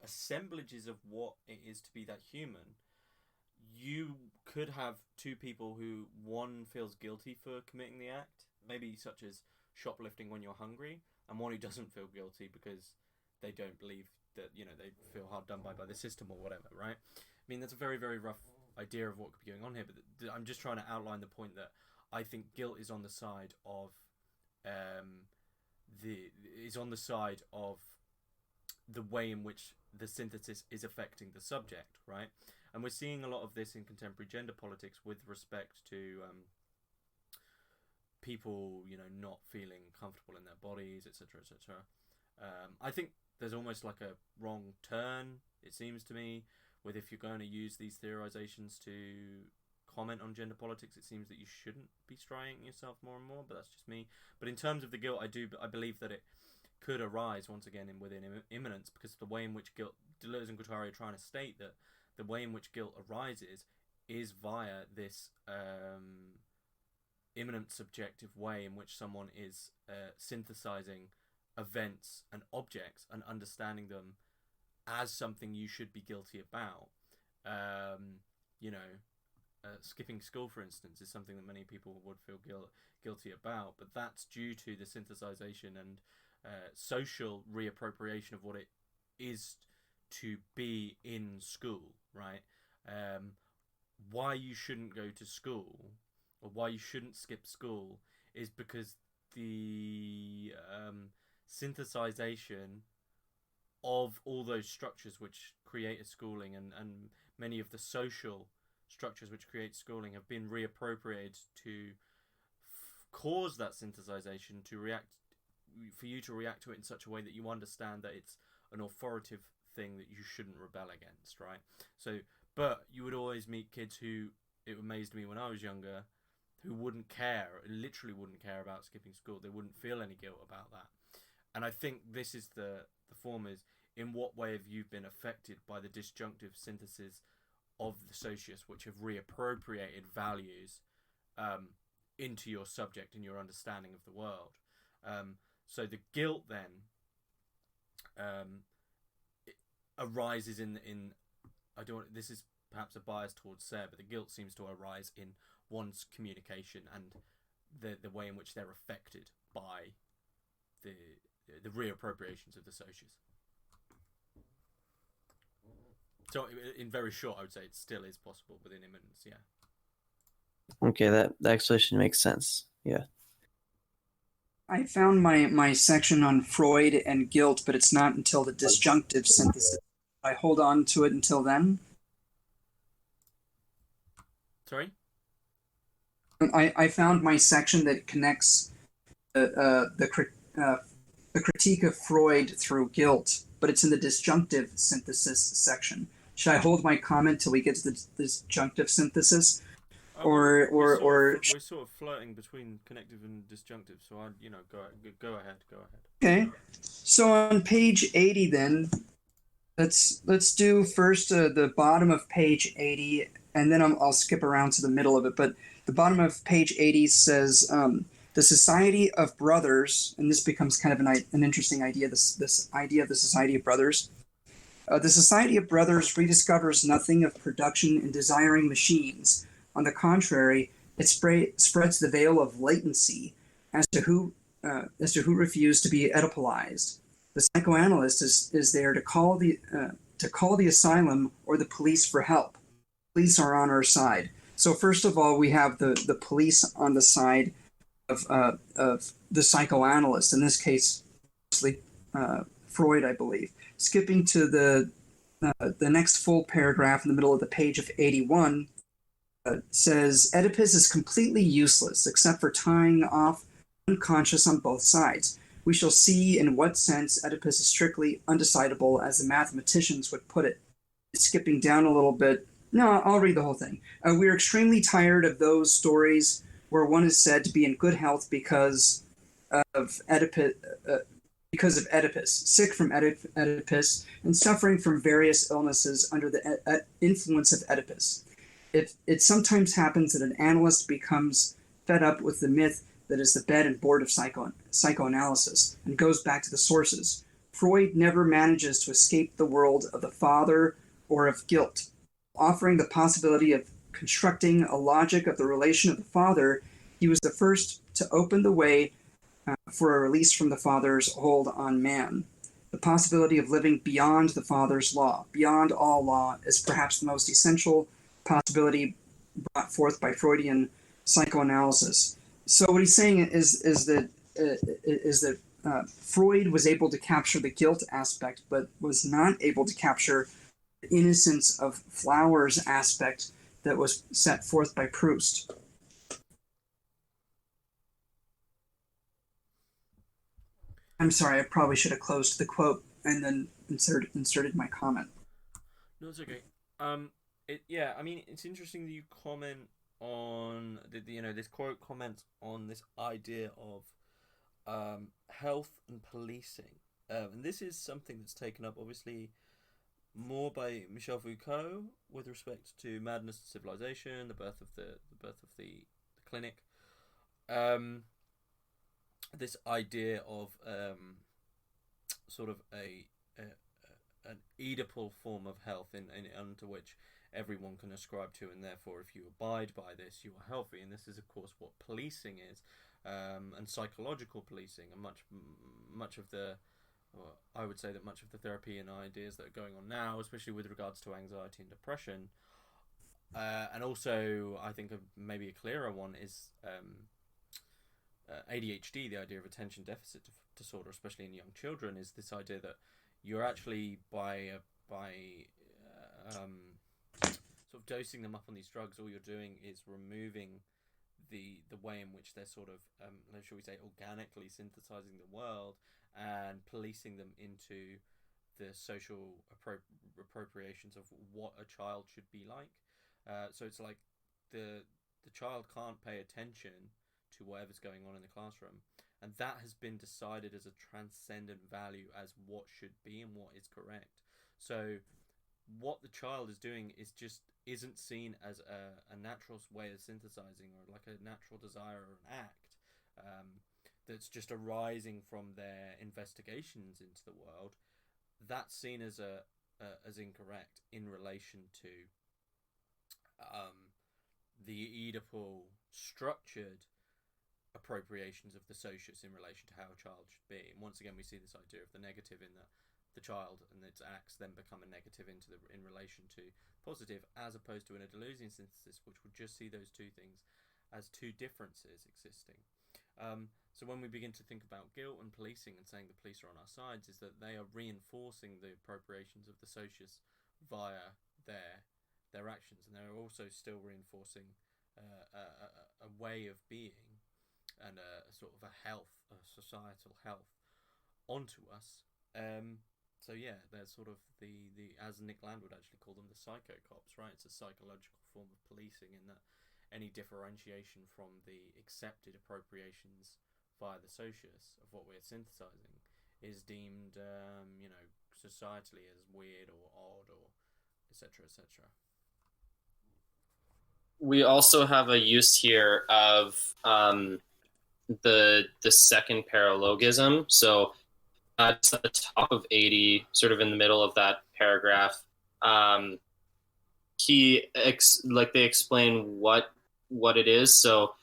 assemblages of what it is to be that human, you could have two people who one feels guilty for committing the act, maybe such as shoplifting when you're hungry, and one who doesn't feel guilty because they don't believe that, they feel hard done by the system or whatever, right? I mean, that's a very, very rough idea of what could be going on here, but I'm just trying to outline the point that I think guilt is on the side of the way in which the synthesis is affecting the subject, right? And we're seeing a lot of this in contemporary gender politics with respect to people, not feeling comfortable in their bodies, etc., etc. I think there's almost like a wrong turn, it seems to me, with if you're going to use these theorizations to comment on gender politics, it seems that you shouldn't be striking yourself more and more, but that's just me. But in terms of the guilt, I believe that it could arise once again within immanence, because the way in which guilt, Deleuze and Guattari are trying to state that the way in which guilt arises is via this immanent subjective way in which someone is synthesizing events and objects and understanding them as something you should be guilty about. Skipping school, for instance, is something that many people would feel guilty about, but that's due to the synthesization and social reappropriation of what it is to be in school, right? Why you shouldn't go to school, or why you shouldn't skip school, is because the synthesization of all those structures which create a schooling and many of the social structures which create schooling have been reappropriated to cause that synthesization for you to react to it in such a way that you understand that it's an authoritative thing that you shouldn't rebel against, right? So, but you would always meet kids who, it amazed me when I was younger, who literally wouldn't care about skipping school. They wouldn't feel any guilt about that. And I think this is the form is, in what way have you been affected by the disjunctive synthesis of the socius, which have reappropriated values into your subject and your understanding of the world. So the guilt then it arises in this is perhaps a bias towards Sarah, but the guilt seems to arise in one's communication and the way in which they're affected by the reappropriations of the socius. So, in very short, I would say it still is possible within immanence, yeah. Okay, that explanation makes sense. Yeah. I found my section on Freud and guilt, but it's not until the disjunctive synthesis. I hold on to it until then. Sorry? I found my section that connects the critique of Freud through guilt, but it's in the disjunctive synthesis section. Should I hold my comment till we get to the disjunctive synthesis, or we're sort of flirting between connective and disjunctive? So go ahead. Okay, so on page 80, then let's do first the bottom of page 80, and then I'll skip around to the middle of it. But the bottom of page 80 says the Society of Brothers, and this becomes kind of an interesting idea. This idea of the Society of Brothers. The Society of Brothers rediscovers nothing of production and desiring machines. On the contrary, it spreads the veil of latency as to who refused to be Oedipalized. The psychoanalyst is there to call the asylum or the police for help. Police are on our side. So first of all, we have the police on the side of the psychoanalyst. In this case, mostly Freud, I believe. Skipping to the next full paragraph in the middle of the page of 81, says Oedipus is completely useless except for tying off unconscious on both sides. We shall see in what sense Oedipus is strictly undecidable, as the mathematicians would put it. Skipping down a little bit. No, I'll read the whole thing. We are extremely tired of those stories where one is said to be in good health because of Oedipus, sick from Oedipus, and suffering from various illnesses under the influence of Oedipus. It sometimes happens that an analyst becomes fed up with the myth that is the bed and board of psychoanalysis and goes back to the sources. Freud never manages to escape the world of the father or of guilt. Offering the possibility of constructing a logic of the relation of the father, he was the first to open the way for a release from the father's hold on man. The possibility of living beyond the father's law, beyond all law, is perhaps the most essential possibility brought forth by Freudian psychoanalysis. So what he's saying is that Freud was able to capture the guilt aspect, but was not able to capture the innocence of flowers aspect that was set forth by Proust. I'm sorry, I probably should have closed the quote and then inserted my comment. No, it's okay. I mean, it's interesting that you comment on this quote comments on this idea of health and policing, and this is something that's taken up obviously more by Michel Foucault with respect to Madness and Civilization, the birth of the clinic. This idea of sort of an Oedipal form of health unto which everyone can ascribe to, and therefore if you abide by this you are healthy. And this is of course what policing is, and psychological policing, and much of the I would say that much of the therapy and ideas that are going on now, especially with regards to anxiety and depression, and also I think maybe a clearer one is ADHD, the idea of attention deficit disorder, especially in young children, is this idea that you're actually by sort of dosing them up on these drugs, all you're doing is removing the way in which they're sort of shall we say organically synthesizing the world and policing them into the social appropriations of what a child should be like. So it's like the child can't pay attention to whatever's going on in the classroom, and that has been decided as a transcendent value as what should be and what is correct. So what the child is doing isn't seen as a natural way of synthesizing, or like a natural desire or an act that's just arising from their investigations into the world. That's seen as as incorrect in relation to the Oedipal structured appropriations of the socius in relation to how a child should be. And once again we see this idea of the negative in the child and its acts then become a negative in relation to positive, as opposed to in a Deleuzian synthesis which would just see those two things as two differences existing. So when we begin to think about guilt and policing and saying the police are on our sides, is that they are reinforcing the appropriations of the socius via their actions, and they're also still reinforcing a way of being and a sort of a societal health onto us. So yeah, they're sort of the as Nick Land would actually call them, the psychocops, right? It's a psychological form of policing in that any differentiation from the accepted appropriations via the socius of what we're synthesizing is deemed, societally as weird or odd or etc. etc. We also have a use here of the second paralogism. So it's at the top of 80, sort of in the middle of that paragraph. They explain what it is. So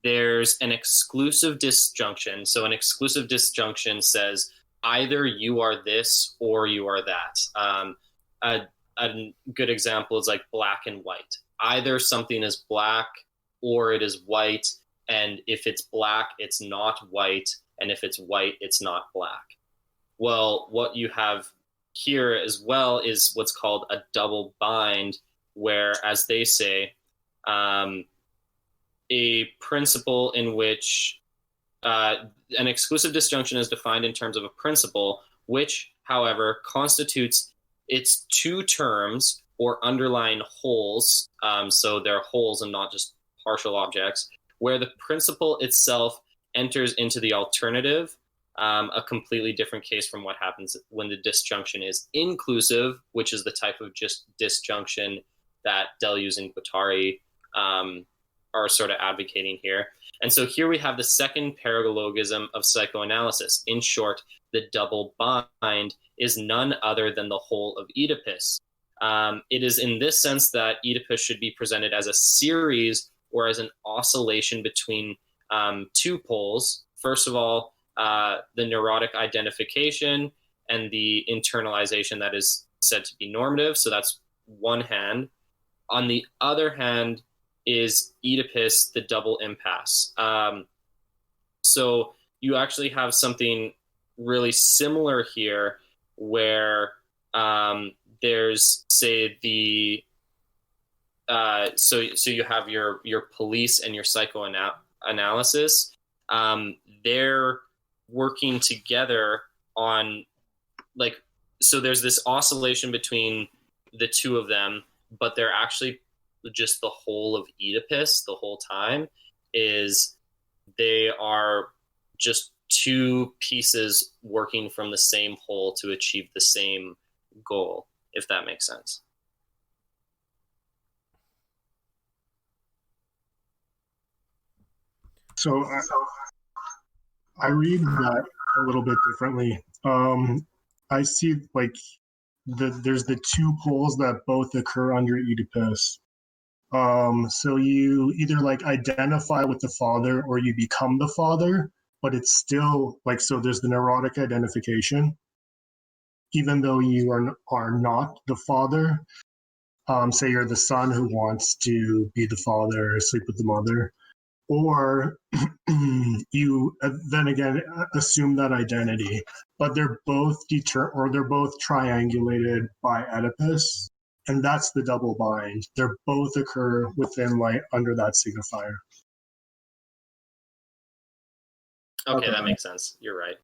there's an exclusive disjunction. So an exclusive disjunction says either you are this or you are that. A good example is like black and white. Either something is black or it is white, and if it's black, it's not white, and if it's white, it's not black. Well, what you have here as well is what's called a double bind, where, as they say, a principle in which an exclusive disjunction is defined in terms of a principle, which, however, constitutes its two terms or underlying wholes, so they're wholes and not just partial objects, where the principle itself enters into the alternative, a completely different case from what happens when the disjunction is inclusive, which is the type of just disjunction that Deleuze and Guattari are sort of advocating here. And so here we have the second paralogism of psychoanalysis. In short, the double bind is none other than the whole of Oedipus. It is in this sense that Oedipus should be presented as a series or as an oscillation between two poles. First of all, the neurotic identification and the internalization that is said to be normative. So that's one hand. On the other hand, is Oedipus, the double impasse. So you actually have something really similar here where there's, say, the so you have your police and your psychoanalysis. They're working together on, like, so there's this oscillation between the two of them, but they're actually just the whole of Oedipus the whole time. Is they are just two pieces working from the same whole to achieve the same goal, if that makes sense. So I read that a little bit differently. I see like there's the two poles that both occur under Oedipus. So you either like identify with the father or you become the father, but it's still like, so there's the neurotic identification, even though you are not the father. Say you're the son who wants to be the father or sleep with the mother, or you then again assume that identity, but they're both they're both triangulated by Oedipus, and that's the double bind. They're both occur within like under that signifier. Okay, that makes sense. You're right.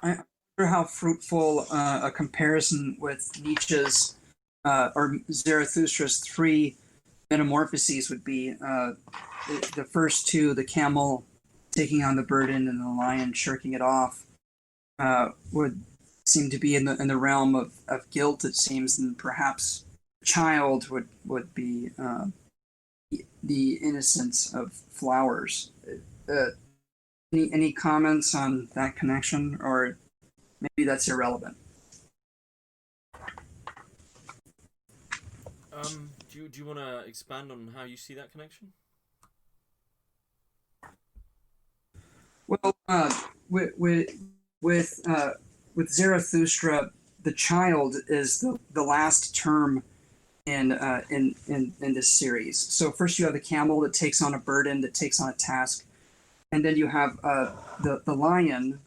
I wonder how fruitful a comparison with Nietzsche's or Zarathustra's three metamorphoses would be. The first two, the camel taking on the burden and the lion shirking it off, would seem to be in the realm of guilt, it seems, and perhaps a child would be the innocence of flowers. Any comments on that connection, or maybe that's irrelevant? Do you want to expand on how you see that connection? Well, with Zarathustra, the child is the last term in this series. So first you have the camel that takes on a burden, that takes on a task, and then you have the lion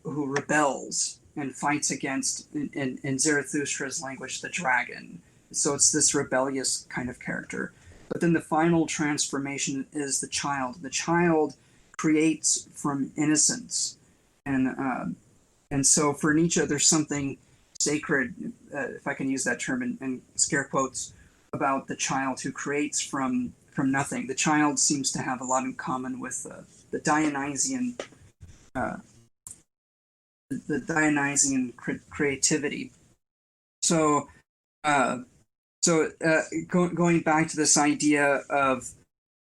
who rebels and fights against, in Zarathustra's language, the dragon. So it's this rebellious kind of character. But then the final transformation is the child. The child creates from innocence, and so for Nietzsche, there's something sacred, if I can use that term in scare quotes, about the child who creates from nothing. The child seems to have a lot in common with the Dionysian creativity. So going back to this idea of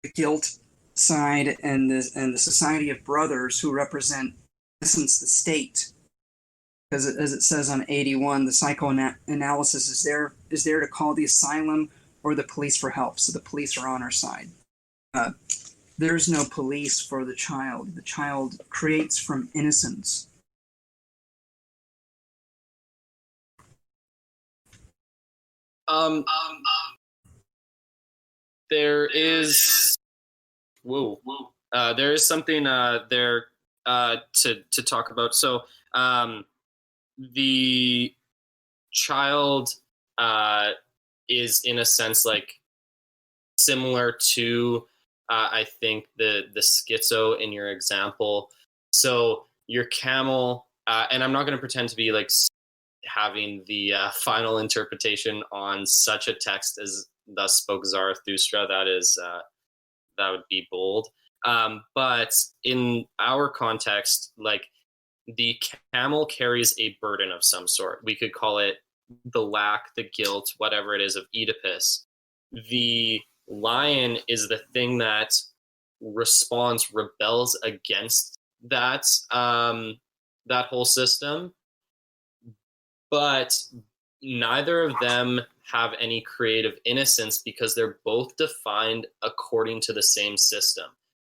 the guilt side and the society of brothers who represent, in essence, the state, because as it says on 81, the psychoanalysis is there to call the asylum or the police for help. So the police are on our side. There's no police for the child. The child creates from innocence. There is there is something there to talk about. So the child is in a sense like similar to I think the schizo in your example. So your camel, and I'm not going to pretend to be like having the final interpretation on such a text as "Thus spoke Zarathustra." That would be bold. But in our context, like the camel carries a burden of some sort. We could call it the lack, the guilt, whatever it is of Oedipus. The lion is the thing that rebels against that that whole system. But neither of them have any creative innocence because they're both defined according to the same system.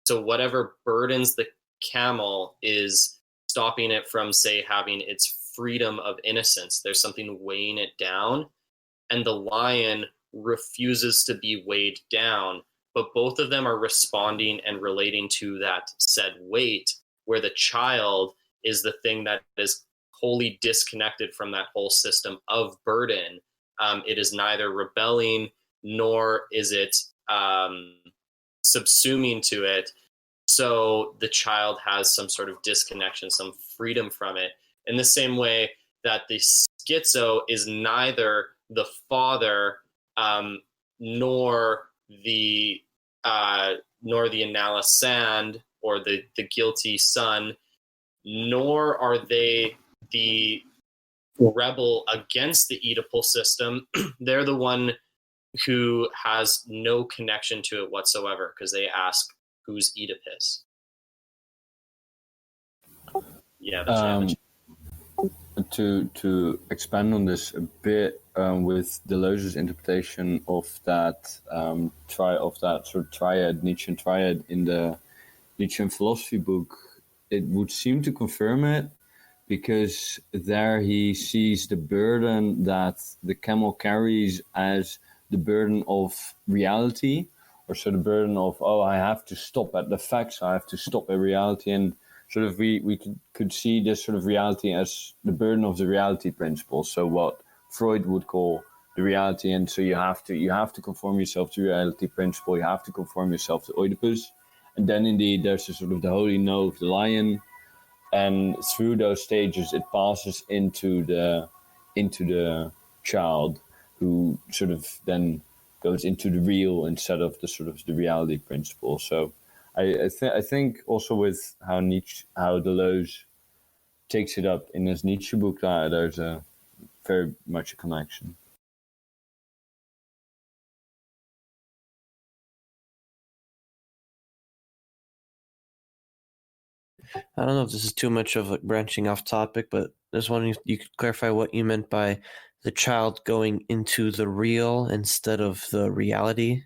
So whatever burdens the camel is stopping it from, say, having its freedom of innocence. There's something weighing it down, and the lion refuses to be weighed down. But both of them are responding and relating to that said weight, where the child is the thing that is wholly disconnected from that whole system of burden. It is neither rebelling nor is it subsuming to it. So the child has some sort of disconnection, some freedom from it. In the same way that the schizo is neither the father nor the analysand or the guilty son, nor are they the rebel against the Oedipal system. They're the one who has no connection to it whatsoever, because they ask, who's Oedipus? Yeah, that's To expand on this a bit, with Deleuze's interpretation of that sort of triad, Nietzschean triad in the Nietzschean philosophy book, it would seem to confirm it, because there he sees the burden that the camel carries as the burden of reality, or sort of burden of, I have to stop at the facts, I have to stop at reality, and sort of we could see this sort of reality as the burden of the reality principle. So what Freud would call the reality, and so you have to conform yourself to reality principle, you have to conform yourself to Oedipus, and then indeed there's a sort of the holy no of the lion, and through those stages it passes into the child, who sort of then goes into the real instead of the sort of the reality principle. So I think also with how Deleuze takes it up in his Nietzsche book, there's a very much a connection. I don't know if this is too much of branching off topic, but I was wondering if you could clarify what you meant by the child going into the real instead of the reality.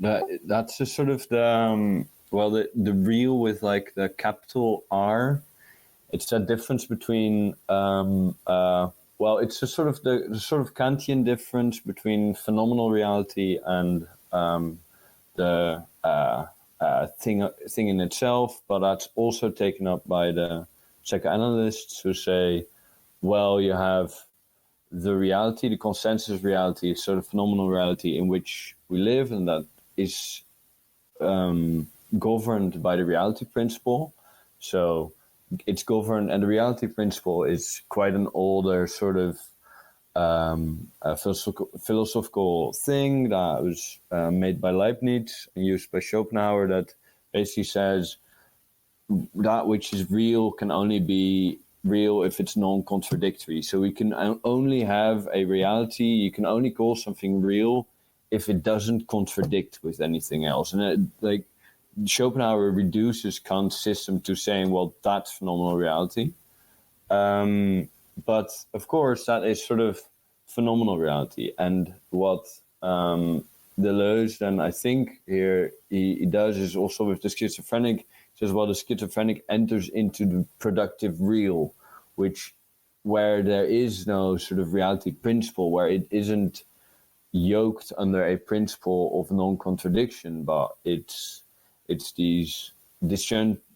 That's a sort of the real with like the capital R. It's that difference between it's a sort of the sort of Kantian difference between phenomenal reality and the thing in itself, but that's also taken up by the psychoanalysts who say, well, you have the reality, the consensus reality, sort of phenomenal reality in which we live, and that is governed by the reality principle. So it's governed, and the reality principle is quite an older sort of a philosophical thing that was made by Leibniz and used by Schopenhauer, that basically says that which is real can only be real if it's non-contradictory. So we can only have a reality, you can only call something real if it doesn't contradict with anything else. And like Schopenhauer reduces Kant's system to saying, well, that's phenomenal reality. But of course, that is sort of phenomenal reality. And what Deleuze then, I think, here he does is also with the schizophrenic, says, well, the schizophrenic enters into the productive real, where there is no sort of reality principle, where it isn't yoked under a principle of non-contradiction, but it's these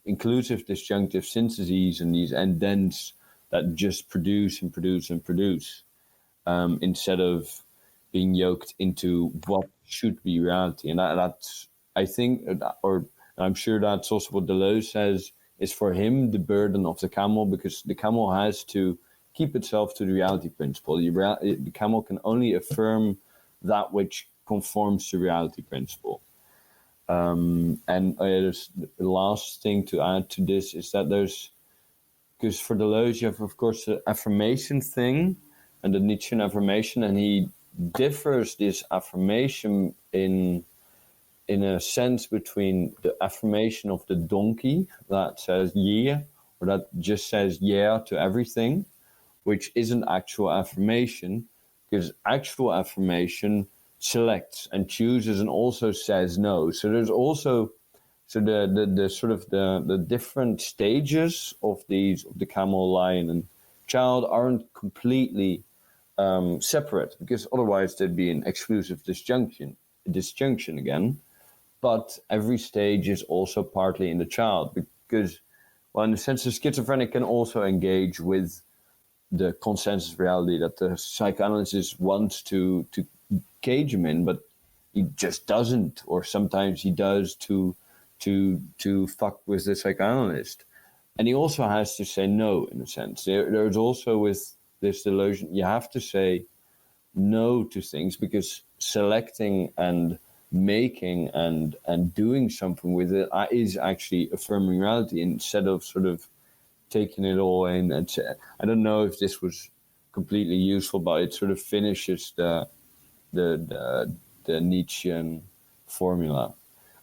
inclusive disjunctive syntheses and these and-thens that just produce and produce and produce, instead of being yoked into what should be reality. And that's, I think, or I'm sure that's also what Deleuze says, is for him the burden of the camel, because the camel has to keep itself to the reality principle. The camel can only affirm that which conforms to reality principle. And there's the last thing to add to this is that because for Deleuze you have, of course, the affirmation thing and the Nietzschean affirmation, and he differs this affirmation in a sense between the affirmation of the donkey that says yeah, or that just says yeah to everything, which isn't actual affirmation, because actual affirmation selects and chooses and also says no. So there's also So the sort of the different stages of the camel, lion, and child aren't completely separate, because otherwise there'd be an exclusive disjunction again. But every stage is also partly in the child, because, well, in the sense, the schizophrenic can also engage with the consensus reality that the psychoanalyst wants to cage him in, but he just doesn't, or sometimes he does to fuck with the psychoanalyst. And he also has to say no, in a sense. There's also, with this delusion, you have to say no to things, because selecting and making and doing something with it is actually affirming reality, instead of sort of taking it all in. And I don't know if this was completely useful, but it sort of finishes the Nietzschean formula,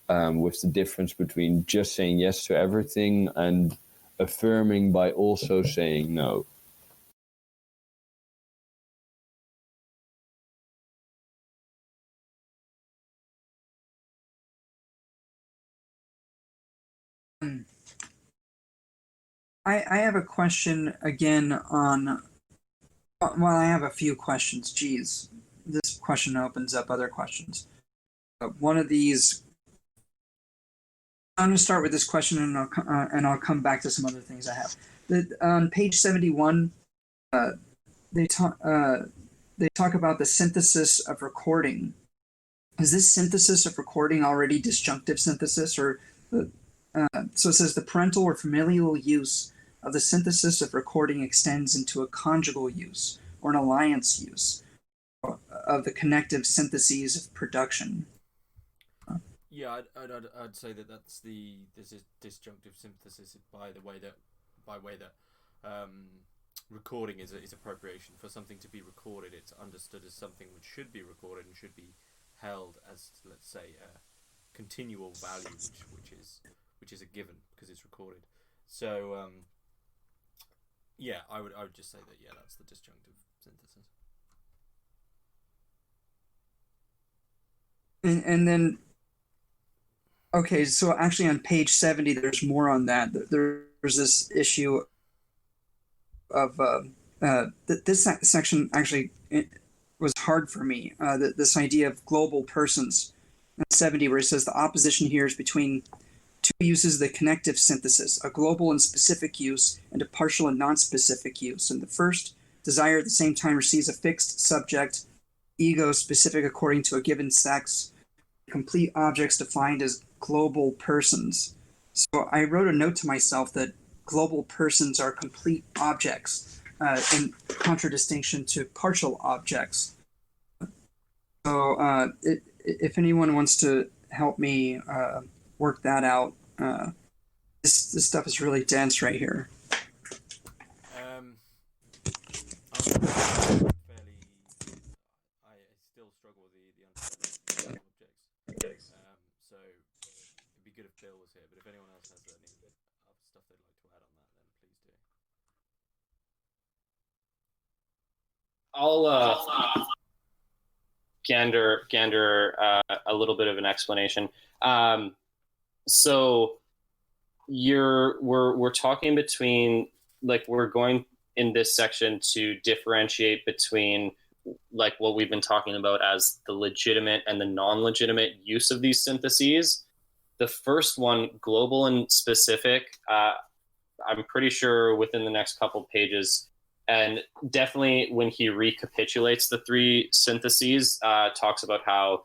with the difference between just saying yes to everything and affirming by also saying no. I have a question again on. Well, I have a few questions. Geez, this question opens up other questions. One of these. I'm going to start with this question, and I'll come back to some other things I have. On page 71, they talk about the synthesis of recording. Is this synthesis of recording already disjunctive synthesis, or so it says the parental or familial use of the synthesis of recording extends into a conjugal use or an alliance use of the connective syntheses of production. Yeah, I'd say that this is disjunctive synthesis by way that recording is appropriation. For something to be recorded, it's understood as something which should be recorded and should be held as, let's say, a continual value, which is a given because it's recorded. So yeah, I would just say that, yeah, that's the disjunctive synthesis. And then, okay, so actually on page 70, there's more on that. There's this issue of this section actually was hard for me. This idea of global persons in 70, where it says the opposition here is between two uses of the connective synthesis, a global and specific use and a partial and non-specific use. And the first, desire at the same time receives a fixed subject, ego specific according to a given sex, complete objects defined as global persons. So I wrote a note to myself that global persons are complete objects in contradistinction to partial objects. So if anyone wants to help me work that out, this stuff is really dense right here. I still struggle with the understanding of objects. So it'd be good if Bill was here, but if anyone else has any stuff they'd like to add on that, then please do. I'll gander a little bit of an explanation. So we're talking between, like, we're going in this section to differentiate between, like, what we've been talking about as the legitimate and the non-legitimate use of these syntheses. The first one, global and specific, I'm pretty sure within the next couple pages, and definitely when he recapitulates the three syntheses, talks about how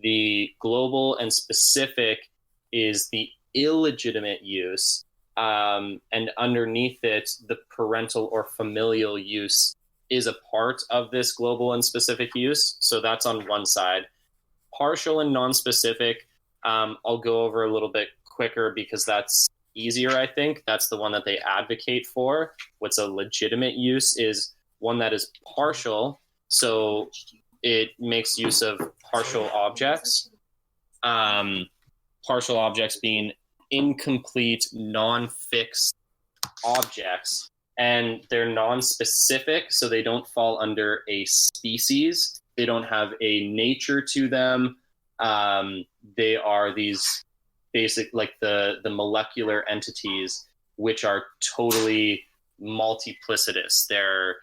the global and specific is the illegitimate use, and underneath it, the parental or familial use is a part of this global and specific use. So that's on one side. Partial and non-specific, I'll go over a little bit quicker because that's easier, I think. That's the one that they advocate for. What's a legitimate use is one that is partial, so it makes use of partial objects. Partial objects being incomplete, non-fixed objects, and they're non-specific, so they don't fall under a species. They don't have a nature to them. They are these basic, like the molecular entities, which are totally multiplicitous. They're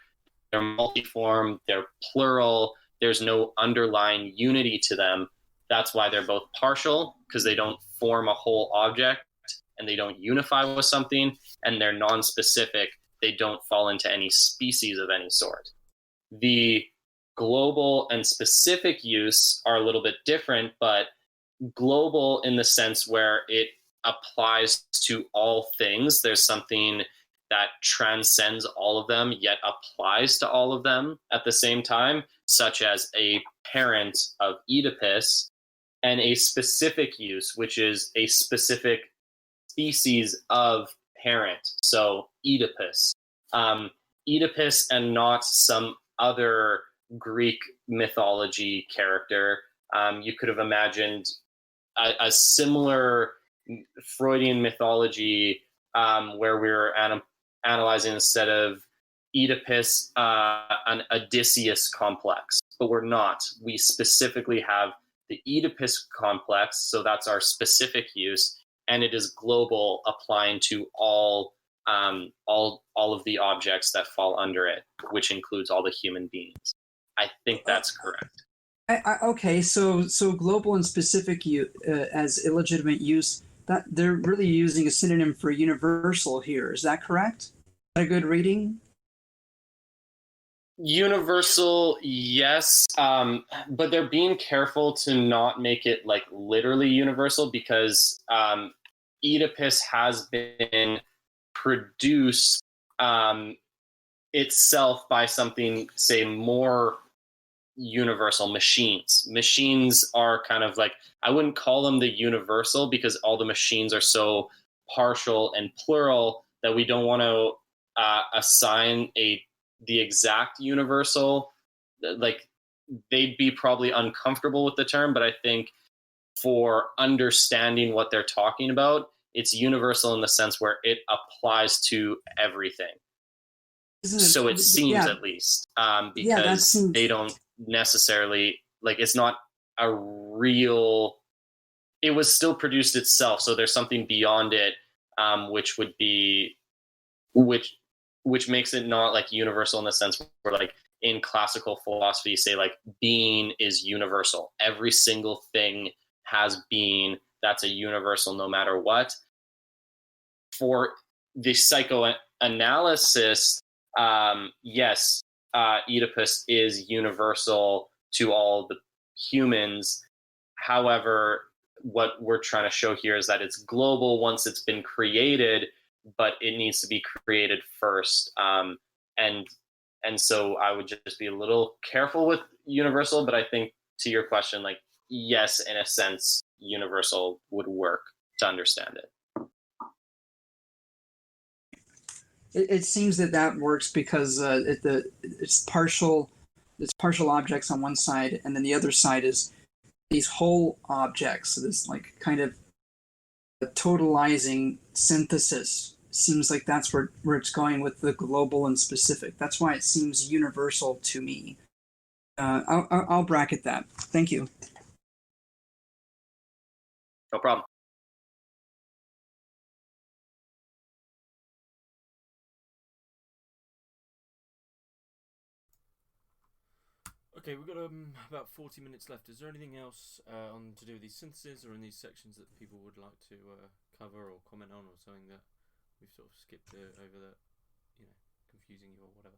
multiform, they're plural, there's no underlying unity to them. That's why they're both partial, because they don't form a whole object and they don't unify with something, and they're non-specific. They don't fall into any species of any sort. The global and specific use are a little bit different, but global in the sense where it applies to all things. There's something that transcends all of them, yet applies to all of them at the same time, such as a parent of Oedipus, and a specific use, which is a specific species of parent. So Oedipus. Oedipus and not some other Greek mythology character. You could have imagined a similar Freudian mythology where we're analyzing, instead of Oedipus, an Odysseus complex, but we're not. We specifically have the Oedipus complex, so that's our specific use, and it is global, applying to all of the objects that fall under it, which includes all the human beings. I think that's correct. Okay, so global and specific as illegitimate use, that they're really using a synonym for universal here. Is that correct? Is that a good reading? Universal, yes, but they're being careful to not make it like literally universal, because Oedipus has been produced itself by something, say, more universal. Machines are kind of like, I wouldn't call them the universal, because all the machines are so partial and plural that we don't want to assign the exact universal. Like, they'd be probably uncomfortable with the term, but I think for understanding what they're talking about, it's universal in the sense where it applies to everything. So it seems, at least, because they don't necessarily, like, it's not a real, it was still produced itself, so there's something beyond it, which would be, which makes it not like universal in the sense where, like, in classical philosophy, say, like, being is universal. Every single thing has being. That's a universal no matter what. For the psychoanalysis, yes, Oedipus is universal to all the humans. However, what we're trying to show here is that it's global once it's been created, but it needs to be created first. And so I would just be a little careful with universal, but I think, to your question, like, yes, in a sense, universal would work to understand it. It seems that works because it's partial objects on one side, and then the other side is these whole objects. So this, like, kind of a totalizing synthesis. Seems like that's where it's going with the global and specific. That's why it seems universal to me. I'll bracket that. Thank you. No problem. Okay, we've got about 40 minutes left. Is there anything else on to do with these syntheses or in these sections that people would like to cover or comment on, or something that we've sort of skipped over that, confusing you or whatever?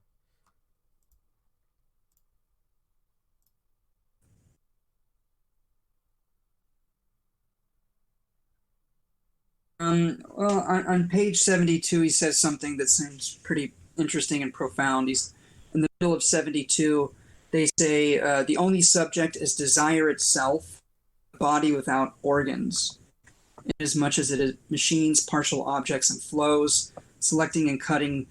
Well, on page 72, he says something that seems pretty interesting and profound. He's in the middle of 72. They say the only subject is desire itself, a body without organs, inasmuch as it is machines, partial objects, and flows, selecting and cutting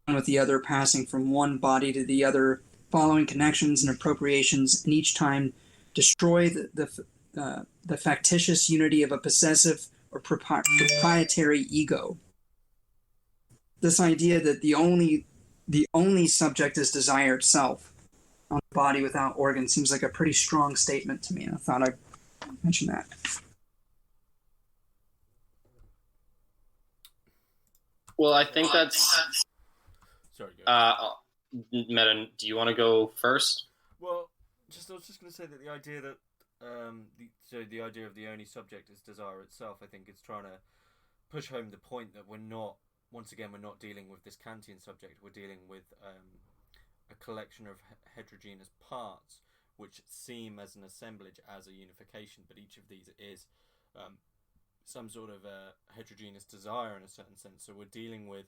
one with the other, passing from one body to the other, following connections and appropriations, and each time destroy the factitious unity of a possessive or proprietary ego. This idea that the only subject is desire itself on a body without organs seems like a pretty strong statement to me. I thought I'd mention that. Well, I think that's. Sorry, go. Meta, do you want to go first? Well, I was just going to say that the idea that the idea of the only subject is desire itself, I think, is trying to push home the point that we're not dealing with this Kantian subject. We're dealing with a collection of heterogeneous parts which seem as an assemblage, as a unification, but each of these is some sort of a heterogeneous desire in a certain sense. So we're dealing with,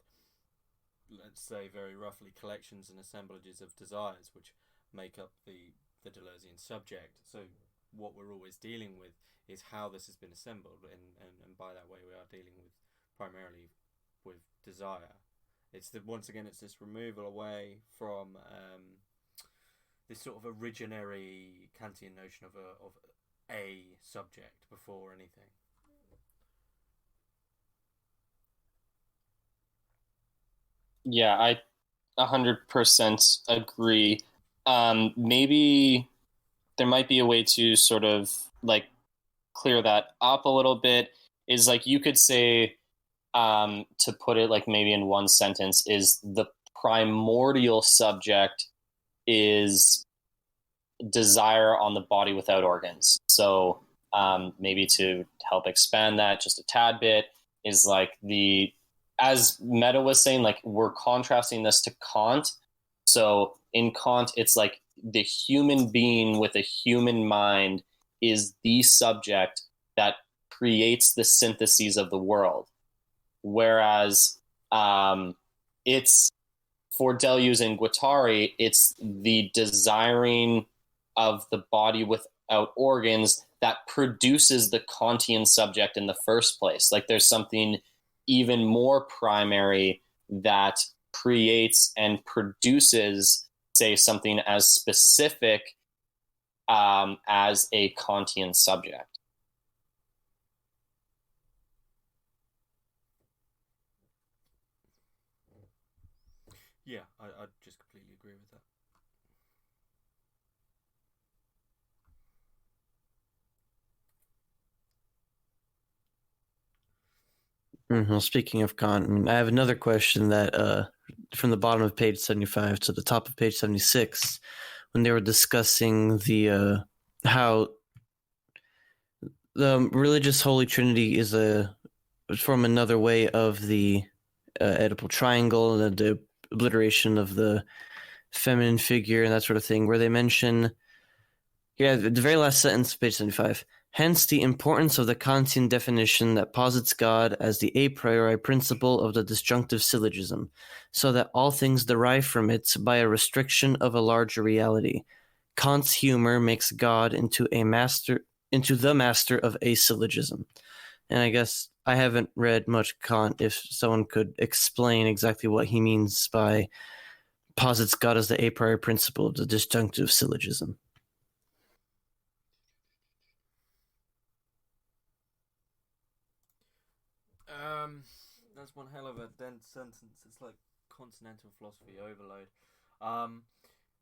let's say very roughly, collections and assemblages of desires which make up the Deleuzean subject. So what we're always dealing with is how this has been assembled, and by that way we are dealing with primarily with desire. It's it's this removal away from this sort of originary Kantian notion of a subject before anything. Yeah, I 100% agree. Maybe there might be a way to sort of like clear that up a little bit. Is like you could say, to put it like maybe in one sentence, is the primordial subject is desire on the body without organs. So maybe to help expand that just a tad bit, is like as Meta was saying, like we're contrasting this to Kant. So in Kant, it's like the human being with a human mind is the subject that creates the syntheses of the world. Whereas it's for Deleuze and Guattari, it's the desiring of the body without organs that produces the Kantian subject in the first place. Like there's something even more primary that creates and produces, say, something as specific as a Kantian subject. Yeah, I just completely agree with that. Well, speaking of Kant, I mean, I have another question that from the bottom of page 75 to the top of page 76, when they were discussing the how the religious Holy Trinity is from another way of the Oedipal triangle, the obliteration of the feminine figure and that sort of thing, where they mention, the very last sentence, page 75, hence the importance of the Kantian definition that posits God as the a priori principle of the disjunctive syllogism, so that all things derive from it by a restriction of a larger reality. Kant's humor makes God into the master of a syllogism. And I guess I haven't read much Kant. If someone could explain exactly what he means by posits God as the a priori principle of the disjunctive syllogism. That's one hell of a dense sentence. It's like continental philosophy overload.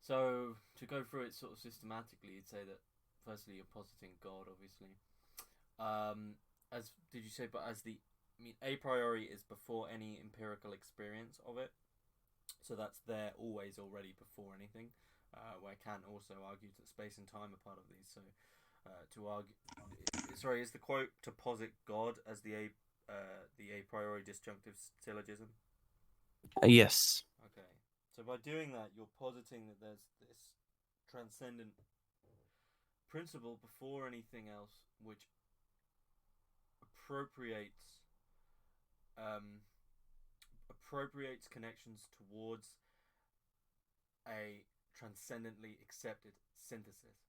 So to go through it sort of systematically, you'd say that firstly you're positing God, obviously. As did you say? But a priori is before any empirical experience of it. So that's there always already before anything. Where Kant also argued that space and time are part of these. So to argue, is the quote to posit God as the a priori disjunctive syllogism? Yes. Okay. So by doing that, you're positing that there's this transcendent principle before anything else, which appropriates connections towards a transcendently accepted synthesis.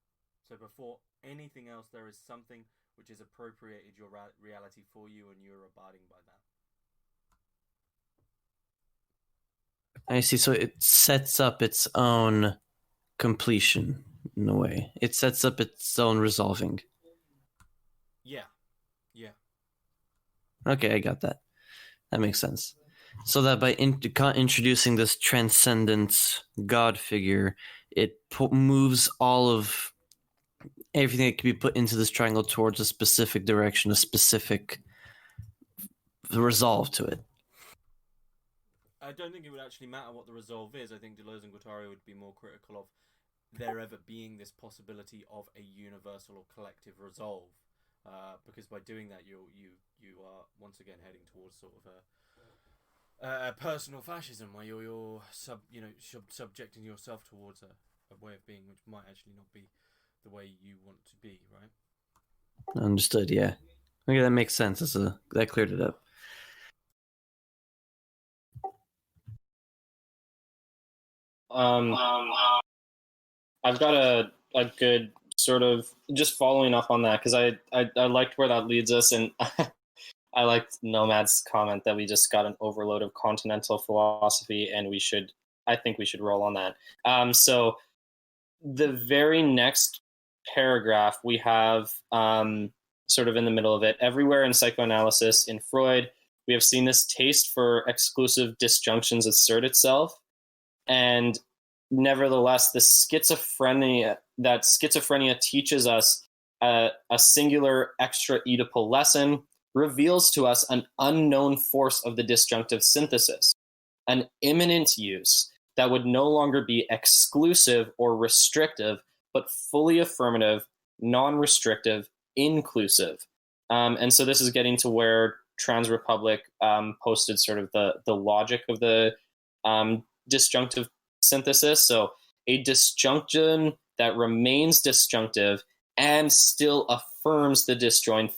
So before anything else, there is something which has appropriated your reality for you, and you're abiding by that. I see. So it sets up its own completion in a way. It sets up its own resolving. Yeah. Okay, I got that. That makes sense. So that by introducing this transcendent God figure, it moves all of everything that can be put into this triangle towards a specific direction, a specific resolve to it. I don't think it would actually matter what the resolve is. I think Deleuze and Guattari would be more critical of there ever being this possibility of a universal or collective resolve, because by doing that, you are once again heading towards sort of a personal fascism, where you're subjecting yourself towards a way of being which might actually not be the way you want to be, right? Understood. Yeah. Okay, that makes sense. That cleared it up. I've got a good sort of just following up on that, because I liked where that leads us, and I liked Nomad's comment that we just got an overload of continental philosophy, and I think we should roll on that. So the very next paragraph we have, sort of in the middle of it, everywhere in psychoanalysis, in Freud, we have seen this taste for exclusive disjunctions assert itself, and nevertheless, the schizophrenia teaches us a singular extra Oedipal lesson, reveals to us an unknown force of the disjunctive synthesis, an imminent use that would no longer be exclusive or restrictive, but fully affirmative, non-restrictive, inclusive. And so this is getting to where Trans Republic posted sort of the logic of the disjunctive synthesis. So a disjunction that remains disjunctive and still affirms the disjoint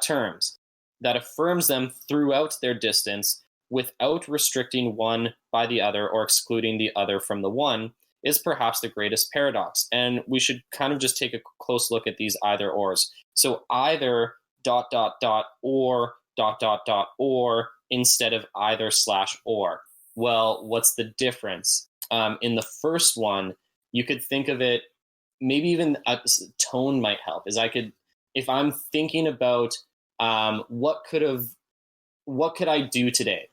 terms, that affirms them throughout their distance without restricting one by the other or excluding the other from the one, is perhaps the greatest paradox. And we should kind of just take a close look at these either ors. So either ... or instead of either / or. Well, what's the difference? In the first one, you could think of it, maybe even a tone might help, if I'm thinking about what could I do today?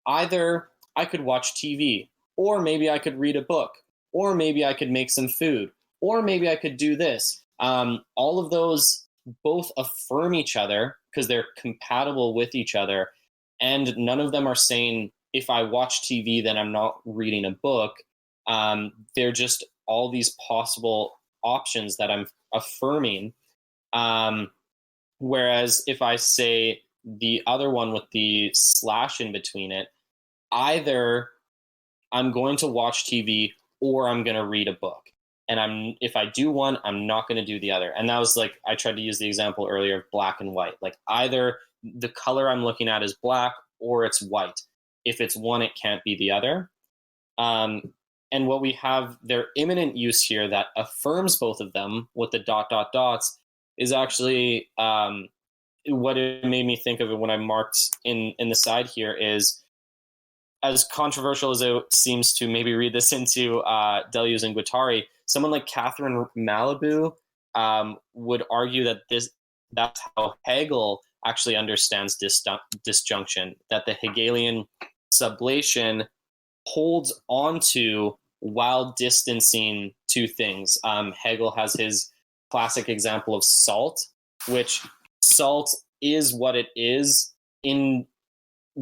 Either I could watch TV, or maybe I could read a book, or maybe I could make some food, or maybe I could do this. All of those both affirm each other because they're compatible with each other, and none of them are saying, if I watch TV, then I'm not reading a book. They're just all these possible options that I'm affirming. Whereas if I say the other one with the / in between it, either I'm going to watch TV or I'm going to read a book. And if I do one, I'm not going to do the other. And that was like, I tried to use the example earlier of black and white. Like either the color I'm looking at is black or it's white. If it's one, it can't be the other. And what we have, their imminent use here that affirms both of them with the ... is actually what it made me think of it when I marked in the side here is, as controversial as it seems to maybe read this into Deleuze and Guattari, someone like Catherine Malibu would argue that that's how Hegel actually understands disjunction, that the Hegelian sublation holds onto while distancing two things. Hegel has his classic example of salt, which salt is what it is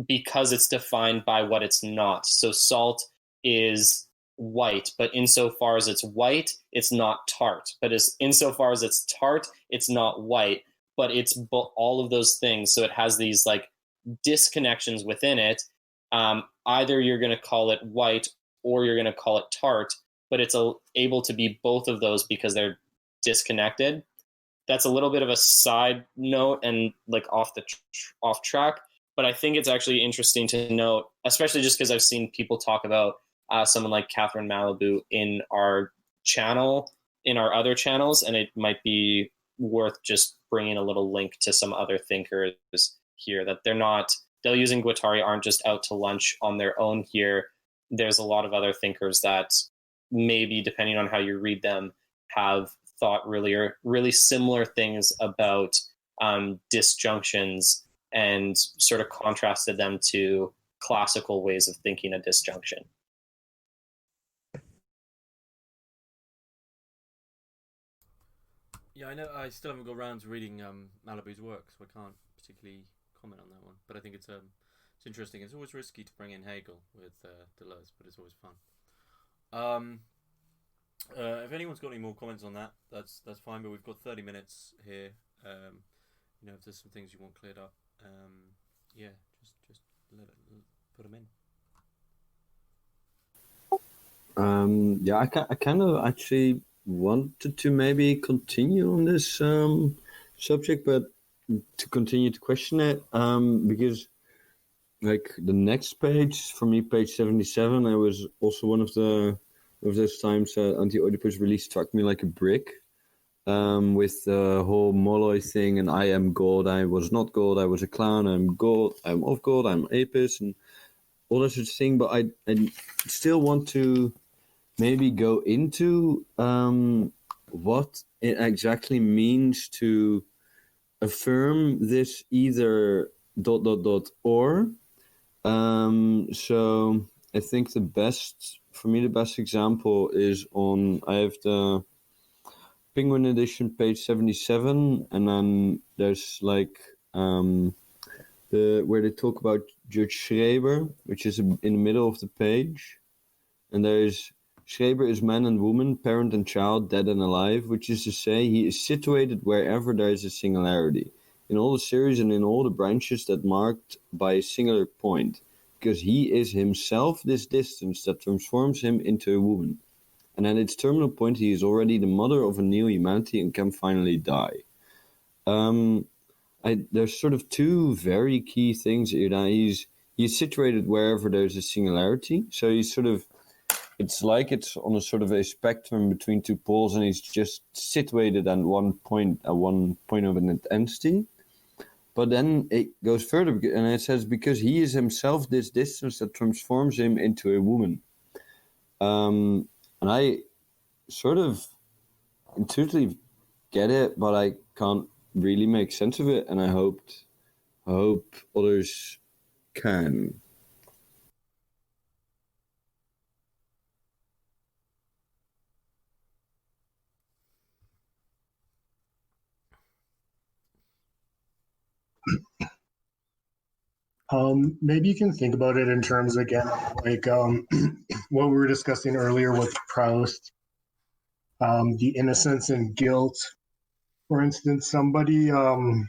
because it's defined by what it's not. So salt is white, but insofar as it's white, it's not tart. But insofar as it's tart, it's not white, but it's all of those things. So it has these like disconnections within it. Either you're going to call it white or you're going to call it tart, but it's able to be both of those because they're disconnected. That's a little bit of a side note and like off track, but I think it's actually interesting to note, especially just because I've seen people talk about someone like Catherine Malibu in our channel, in our other channels, and it might be worth just bringing a little link to some other thinkers here, that they're not, Deleuze and Guattari aren't just out to lunch on their own here. There's a lot of other thinkers that maybe, depending on how you read them, have thought really similar things about disjunctions and sort of contrasted them to classical ways of thinking a disjunction. Yeah, I know. I still haven't got around to reading Malibu's work, so I can't particularly comment on that one. But I think it's it's interesting. It's always risky to bring in Hegel with Deleuze, but it's always fun. If anyone's got any more comments on that, that's fine. But we've got 30 minutes here. If there's some things you want cleared up, just put them in. I kind of actually wanted to maybe continue on this subject, but to continue to question it, because like the next page for me, page 77, I was also one of those times Anti-Oedipus really struck me like a brick, with the whole Molloy thing, and I am God, I was not God, I was a clown, I'm God, I'm of God, I'm Apis, and all that sort of thing. But I still want to maybe go into what it exactly means to affirm this either ... or. So I think the best example is on, I have the Penguin edition, page 77, and then there's like where they talk about Judge Schreber, which is in the middle of the page, and there's Schreber is man and woman, parent and child, dead and alive, which is to say he is situated wherever there is a singularity, in all the series and in all the branches that marked by a singular point, because he is himself this distance that transforms him into a woman. And at its terminal point, he is already the mother of a new humanity and can finally die. There's sort of two very key things here. He's situated wherever there's a singularity. So he's sort of, it's like it's on a sort of a spectrum between two poles, and he's just situated at one point of an entity. But then it goes further, and it says, because he is himself this distance that transforms him into a woman. And I sort of intuitively get it, but I can't really make sense of it, and I hope others can. Maybe you can think about it in terms, again, like what we were discussing earlier with Proust, the innocence and guilt. For instance, somebody, for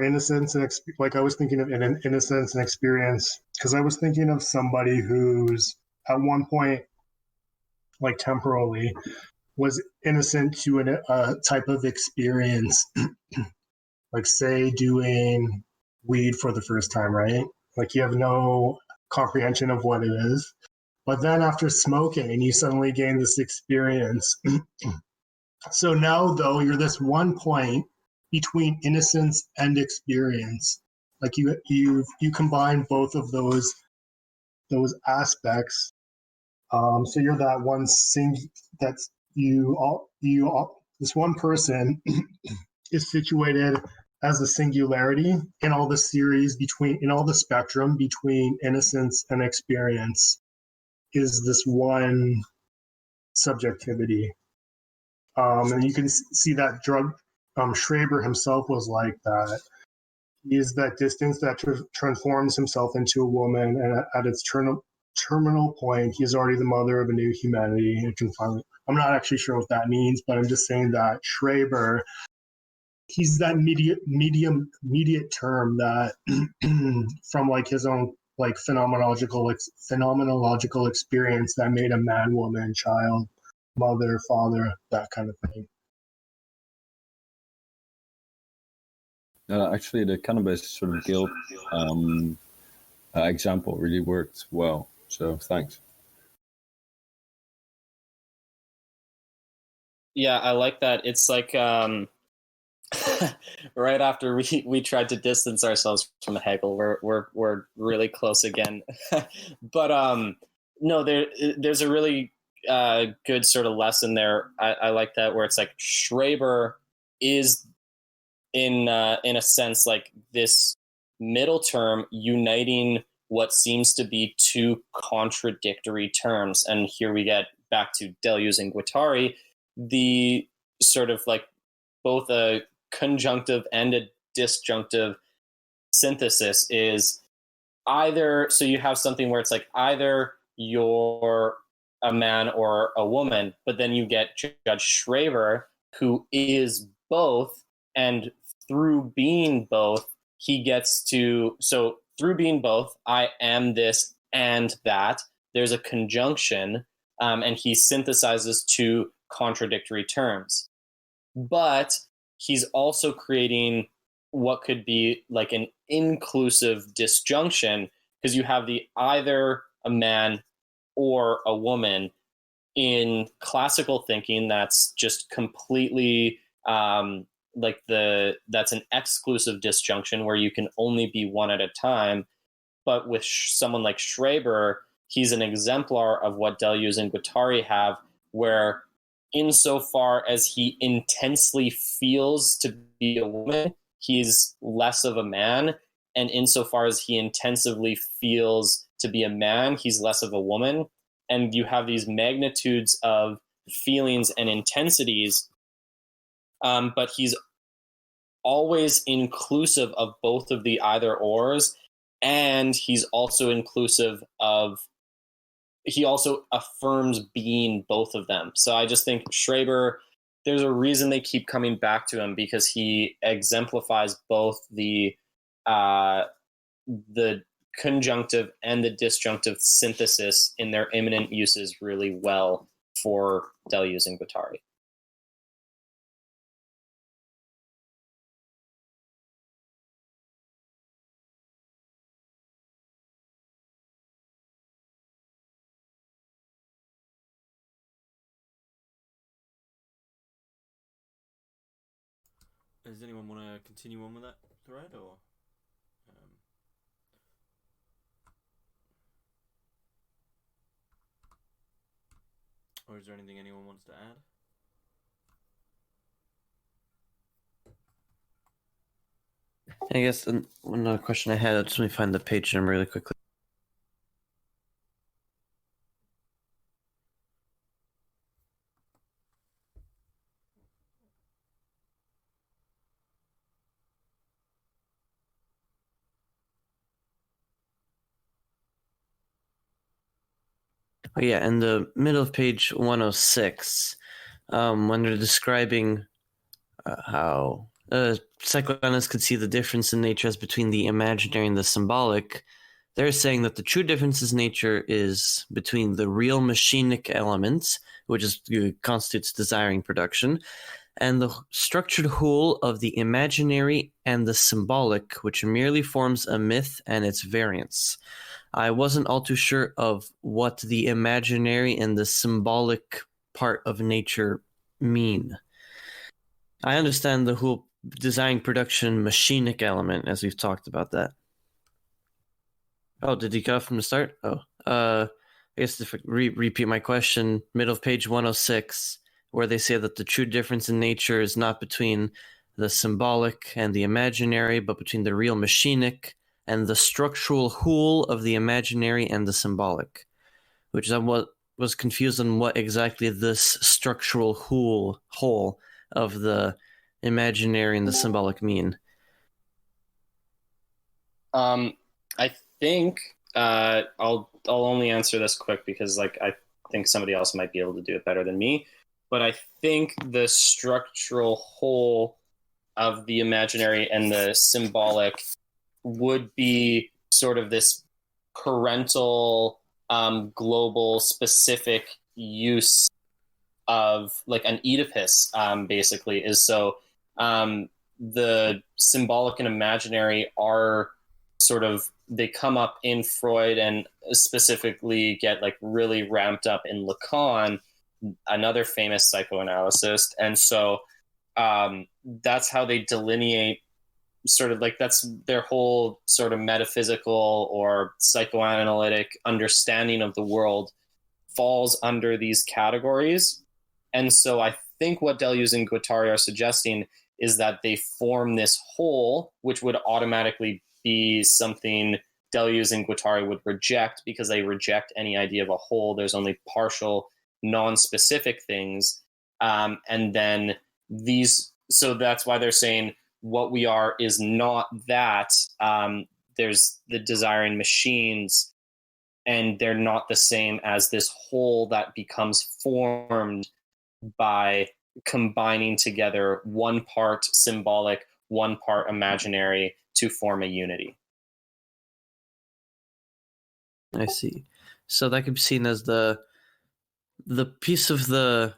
innocence and like I was thinking of innocence and experience, because I was thinking of somebody who's at one point, like temporally, was innocent to a type of experience, like say doing weed for the first time, right? Like you have no comprehension of what it is. But then after smoking, you suddenly gain this experience. So now, though, you're this one point between innocence and experience. Like you combine both of those aspects. So you're that one that's this one person is situated as a singularity in all the series in all the spectrum between innocence and experience is this one subjectivity. And you can see that Schreber himself was like that. He is that distance that transforms himself into a woman, and at its terminal point, he is already the mother of a new humanity. I'm not actually sure what that means, but I'm just saying that Schreber, he's that immediate term that from like his own like phenomenological experience that made a man, woman, child, mother, father, that kind of thing. Actually, the cannabis sort of guilt example really worked well. So thanks. Yeah, I like that. It's like right after we tried to distance ourselves from Hegel, we're really close again. But no, there's a really good sort of lesson there. I like that, where it's like Schreber is in a sense like this middle term uniting what seems to be two contradictory terms. And here we get back to Deleuze and Guattari, the sort of like both a conjunctive and a disjunctive synthesis is either, so you have something where it's like either you're a man or a woman, but then you get Judge Schraber, who is both, and through being both, he gets to, so through being both, I am this and that, there's a conjunction, and he synthesizes two contradictory terms. But he's also creating what could be like an inclusive disjunction, because you have the either a man or a woman. In classical thinking, that's just completely that's an exclusive disjunction where you can only be one at a time. But with someone like Schreber, he's an exemplar of what Deleuze and Guattari have, where insofar as he intensely feels to be a woman, he's less of a man. And insofar as he intensively feels to be a man, he's less of a woman. And you have these magnitudes of feelings and intensities, but he's always inclusive of both of the either ors, and he's also inclusive of, he also affirms being both of them. So I just think Schreber, there's a reason they keep coming back to him, because he exemplifies both the conjunctive and the disjunctive synthesis in their immanent uses really well for Deleuze and Guattari. Does anyone want to continue on with that thread, or is there anything anyone wants to add? I guess another question I had, just let me find the page number really quickly. Oh yeah, in the middle of page 106, when they're describing how psychoanalysts could see the difference in nature as between the imaginary and the symbolic, they're saying that the true difference in nature is between the real machinic elements, which constitutes desiring production, and the structured whole of the imaginary and the symbolic, which merely forms a myth and its variants. I wasn't all too sure of what the imaginary and the symbolic part of nature mean. I understand the whole design, production, machinic element, as we've talked about that. Oh, did he cut off from the start? I guess to repeat my question, middle of page 106, where they say that the true difference in nature is not between the symbolic and the imaginary, but between the real machinic and the structural whole of the imaginary and the symbolic, which is what was confused on what exactly this structural whole of the imaginary and the symbolic mean. I think I'll only answer this quick because I think somebody else might be able to do it better than me. But I think the structural whole of the imaginary and the symbolic would be sort of this parental, global, specific use of like an Oedipus, basically, is so the symbolic and imaginary are sort of, they come up in Freud and specifically get like really ramped up in Lacan, another famous psychoanalyst. And so that's how they delineate sort of like, that's their whole sort of metaphysical or psychoanalytic understanding of the world falls under these categories. And so I think what Deleuze and Guattari are suggesting is that they form this whole, which would automatically be something Deleuze and Guattari would reject, because they reject any idea of a whole. There's only partial, non-specific things. And then these, so that's why they're saying what we are is not that. There's the desiring machines, and they're not the same as this whole that becomes formed by combining together one part symbolic, one part imaginary to form a unity. I see. So that could be seen as the piece of the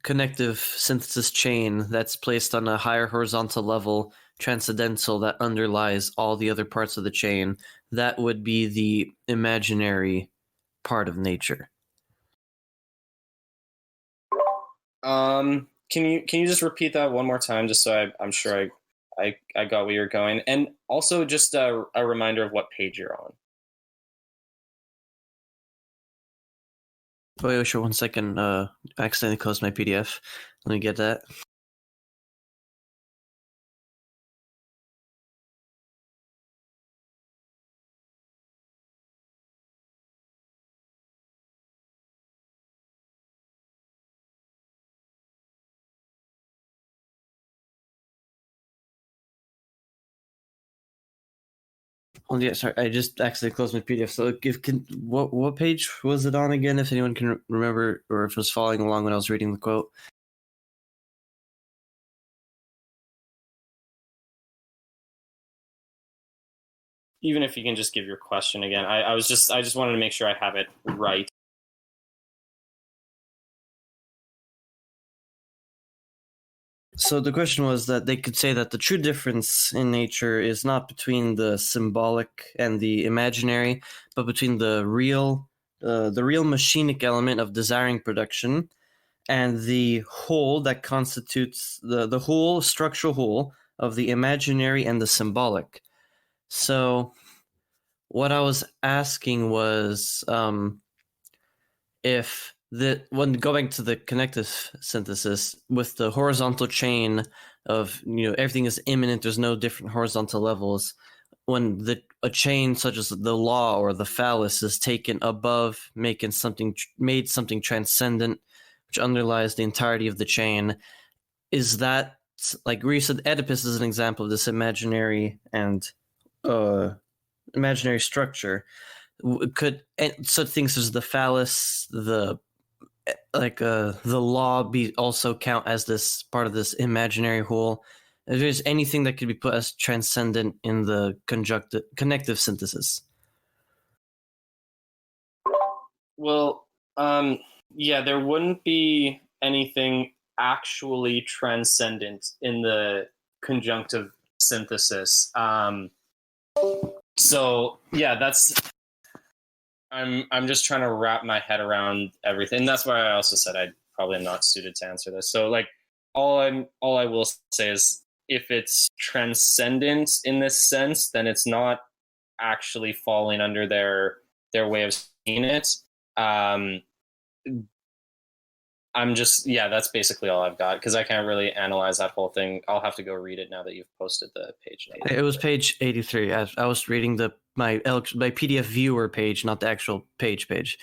connective synthesis chain that's placed on a higher horizontal level, transcendental, that underlies all the other parts of the chain. That would be the imaginary part of nature. Can you just repeat that one more time, just so I'm sure I got where you're going, and also just a reminder of what page you're on. Oh, yeah, sure. 1 second. I accidentally closed my PDF. Let me get that. Oh yeah, sorry. I just accidentally closed my PDF. So, what page was it on again? If anyone can remember, or if it was following along when I was reading the quote. Even if you can just give your question again, I just wanted to make sure I have it right. So the question was that they could say that the true difference in nature is not between the symbolic and the imaginary, but between the real machinic element of desiring production and the whole that constitutes the whole structural whole of the imaginary and the symbolic. So what I was asking was if when going to the connective synthesis with the horizontal chain of everything is immanent, there's no different horizontal levels. When a chain such as the law or the phallus is taken above, made something transcendent, which underlies the entirety of the chain, is that like where you said Oedipus is an example of this imaginary and imaginary structure? Could such things as the phallus, the law be also count as this part of this imaginary whole? If there's anything that could be put as transcendent in the connective synthesis? Well, yeah, there wouldn't be anything actually transcendent in the conjunctive synthesis. So yeah, that's. I'm just trying to wrap my head around everything. That's why I also said I probably am not suited to answer this. So like, all I will say is, if it's transcendent in this sense, then it's not actually falling under their way of seeing it. I'm just, that's basically all I've got, because I can't really analyze that whole thing. I'll have to go read it now that you've posted the page. It was page 83. I was reading my PDF viewer page, not the actual page.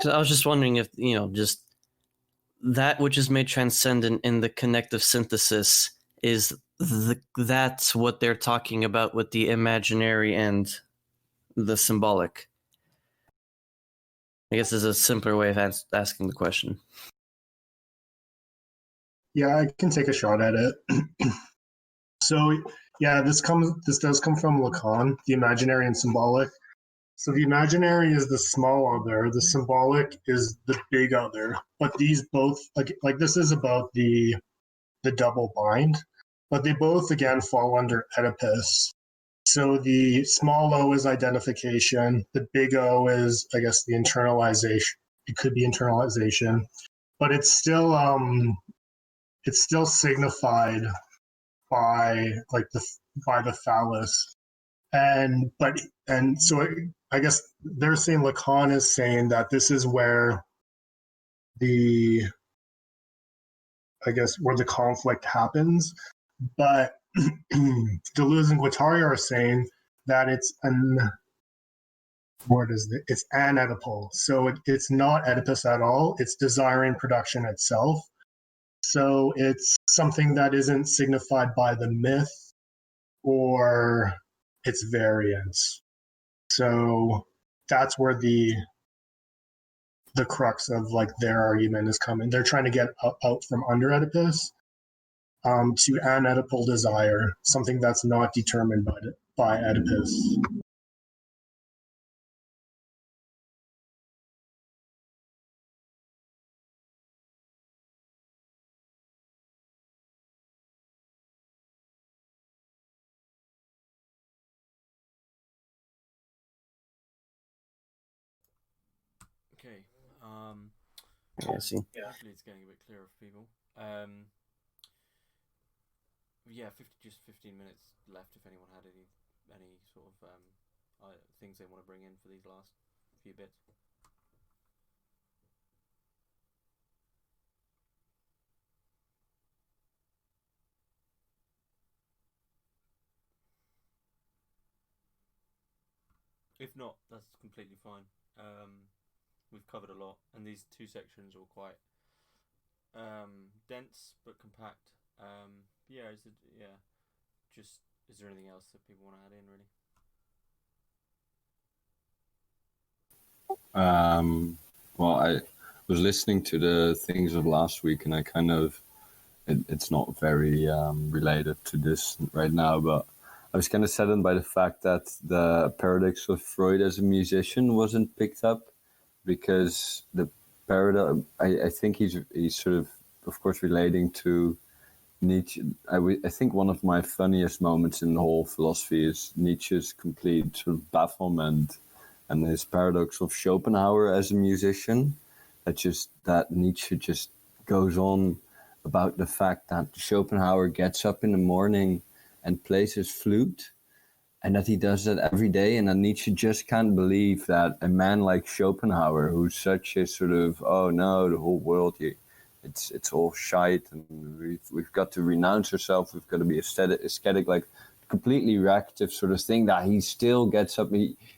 So I was just wondering if, just that which is made transcendent in the connective synthesis is that's what they're talking about with the imaginary and the symbolic. I guess is a simpler way of asking the question. Yeah, I can take a shot at it. So, yeah, this does come from Lacan, the imaginary and symbolic. So the imaginary is the small other, the symbolic is the big other. But these both, like this is about the double bind, but they both again fall under Oedipus. So the small o is identification, the big O is, I guess, the internalization. It could be internalization, but it's still signified by the phallus, and so I guess they're saying, Lacan is saying that this is where the conflict happens, but Deleuze and Guattari are saying that it's anedipal. So it's not Oedipus at all. It's desiring production itself. So it's something that isn't signified by the myth or its variants. So that's where the crux of like their argument is coming. They're trying to get out from under Oedipus to an Oedipal desire, something that's not determined by Oedipus. Okay. Yeah, see. Hopefully it's getting a bit clearer for people. Yeah, 15 minutes left. If anyone had any sort of things they want to bring in for these last few bits. If not, that's completely fine. We've covered a lot, and these two sections are quite dense but compact. Is there anything else that people want to add in, really? Well, I was listening to the things of last week, and I kind of it's not very related to this right now, but I was kind of saddened by the fact that the paradox of Freud as a musician wasn't picked up, because the paradox, I think he's sort of course, relating to Nietzsche. I think one of my funniest moments in the whole philosophy is Nietzsche's complete sort of bafflement and his paradox of Schopenhauer as a musician. That Nietzsche just goes on about the fact that Schopenhauer gets up in the morning and plays his flute, and that he does that every day, and that Nietzsche just can't believe that a man like Schopenhauer, who's such a sort of, oh no, the whole world, it's all shite, and we've got to renounce ourselves, we've got to be aesthetic, like completely reactive sort of thing, that he still gets up.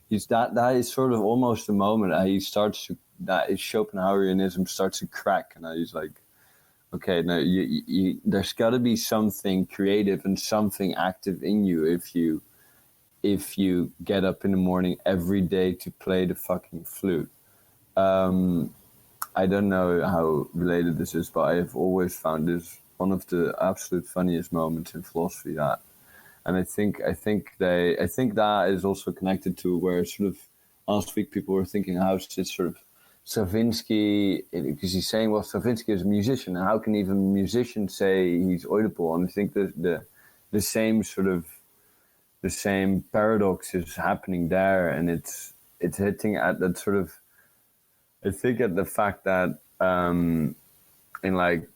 He's that is sort of almost the moment that he starts to, that his Schopenhauerianism starts to crack, and he's like, okay, no, you there's got to be something creative and something active in you if you get up in the morning every day to play the fucking flute. I don't know how related this is, but I've always found this one of the absolute funniest moments in philosophy. And I think that is also connected to where sort of last week people were thinking, how is it sort of Stravinsky, because he's saying, well, Stravinsky is a musician, and how can even a musician say he's Oedipal? And I think the same sort of, the same paradox is happening there, and it's hitting at that sort of, I think at the fact that in like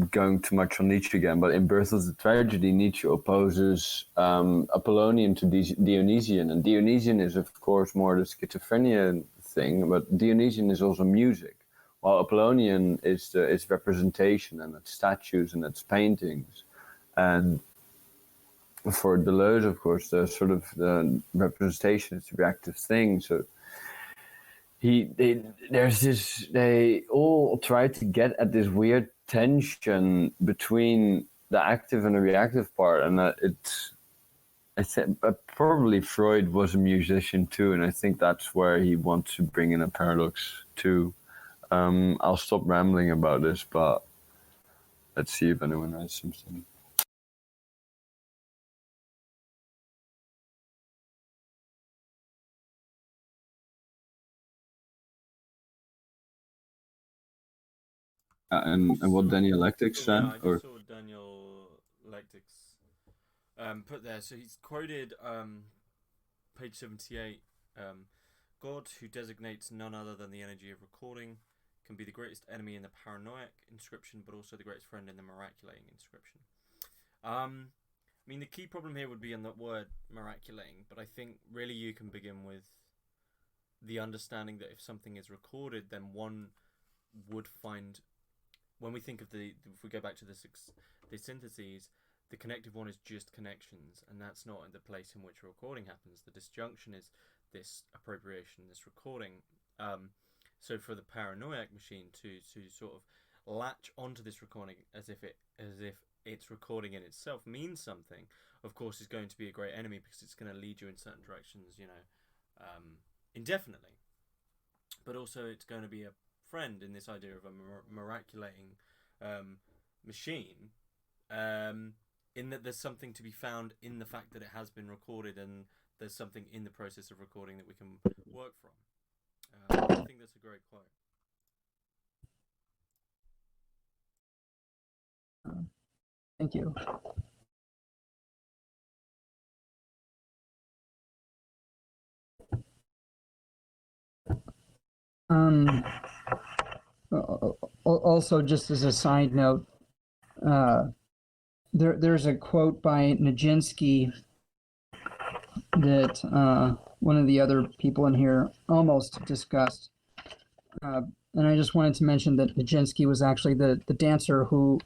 going too much on Nietzsche again, but in Birth of the Tragedy, Nietzsche opposes Apollonian to Dionysian, and Dionysian is of course more the schizophrenia thing, but Dionysian is also music, while Apollonian is representation, and it's statues and it's paintings. And for Deleuze, of course, the sort of the representation is the reactive thing. So they all try to get at this weird tension between the active and the reactive part, and I think probably Freud was a musician too, and I think that's where he wants to bring in a paradox too. I'll stop rambling about this, but let's see if anyone has something. And what Dialectics said? Yeah, I just saw Dialectics put there. So he's quoted page 78. God, who designates none other than the energy of recording, can be the greatest enemy in the paranoiac inscription, but also the greatest friend in the miraculating inscription. I mean, the key problem here would be in that word miraculating, but I think really you can begin with the understanding that if something is recorded, then one would find, when we think of if we go back to the syntheses, the connective one is just connections, and that's not in the place in which a recording happens. The disjunction is this appropriation, this recording. So for the paranoiac machine to sort of latch onto this recording as if its recording in itself means something, of course, is going to be a great enemy, because it's going to lead you in certain directions, indefinitely. But also, it's going to be a friend in this idea of a miraculating machine, in that there's something to be found in the fact that it has been recorded, and there's something in the process of recording that we can work from. I think that's a great quote. Thank you. Also, just as a side note, there's a quote by Nijinsky that one of the other people in here almost discussed. And I just wanted to mention that Nijinsky was actually the dancer who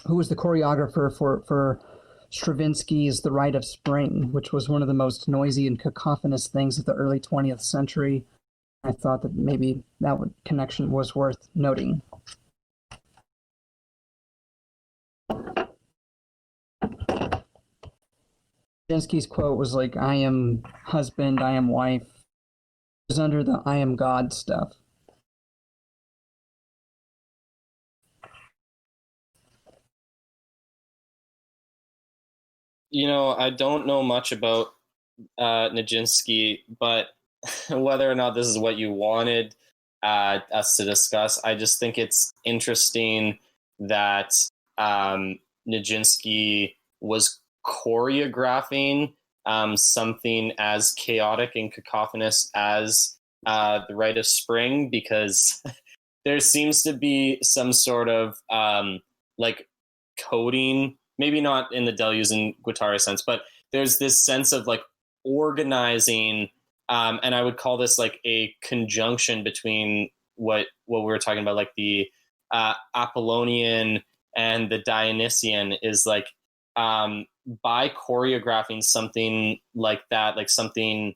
was the choreographer for Stravinsky's The Rite of Spring, which was one of the most noisy and cacophonous things of the early 20th century. I thought that maybe that connection was worth noting. Nijinsky's quote was like, "I am husband, I am wife." It was under the "I am God" stuff. I don't know much about Nijinsky, but whether or not this is what you wanted us to discuss, I just think it's interesting that Nijinsky was choreographing something as chaotic and cacophonous as The Rite of Spring, because there seems to be some sort of coding, maybe not in the Deleuze and Guattari sense, but there's this sense of organizing, and I would call this a conjunction between what we were talking about, the Apollonian and the Dionysian, is by choreographing something like that, something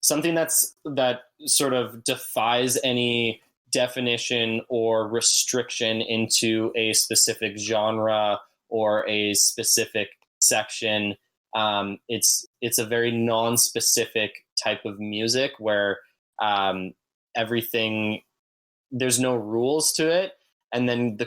that sort of defies any definition or restriction into a specific genre or a specific section. It's a very non-specific type of music where everything, there's no rules to it, and then the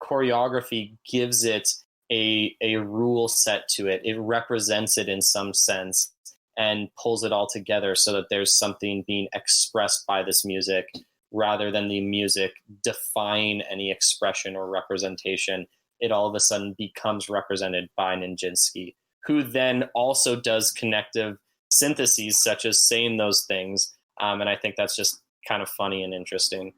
choreography gives it a rule set to it. It represents it in some sense and pulls it all together so that there's something being expressed by this music, rather than the music defying any expression or representation. It all of a sudden becomes represented by Nijinsky, who then also does connective syntheses, such as saying those things. And I think that's just kind of funny and interesting.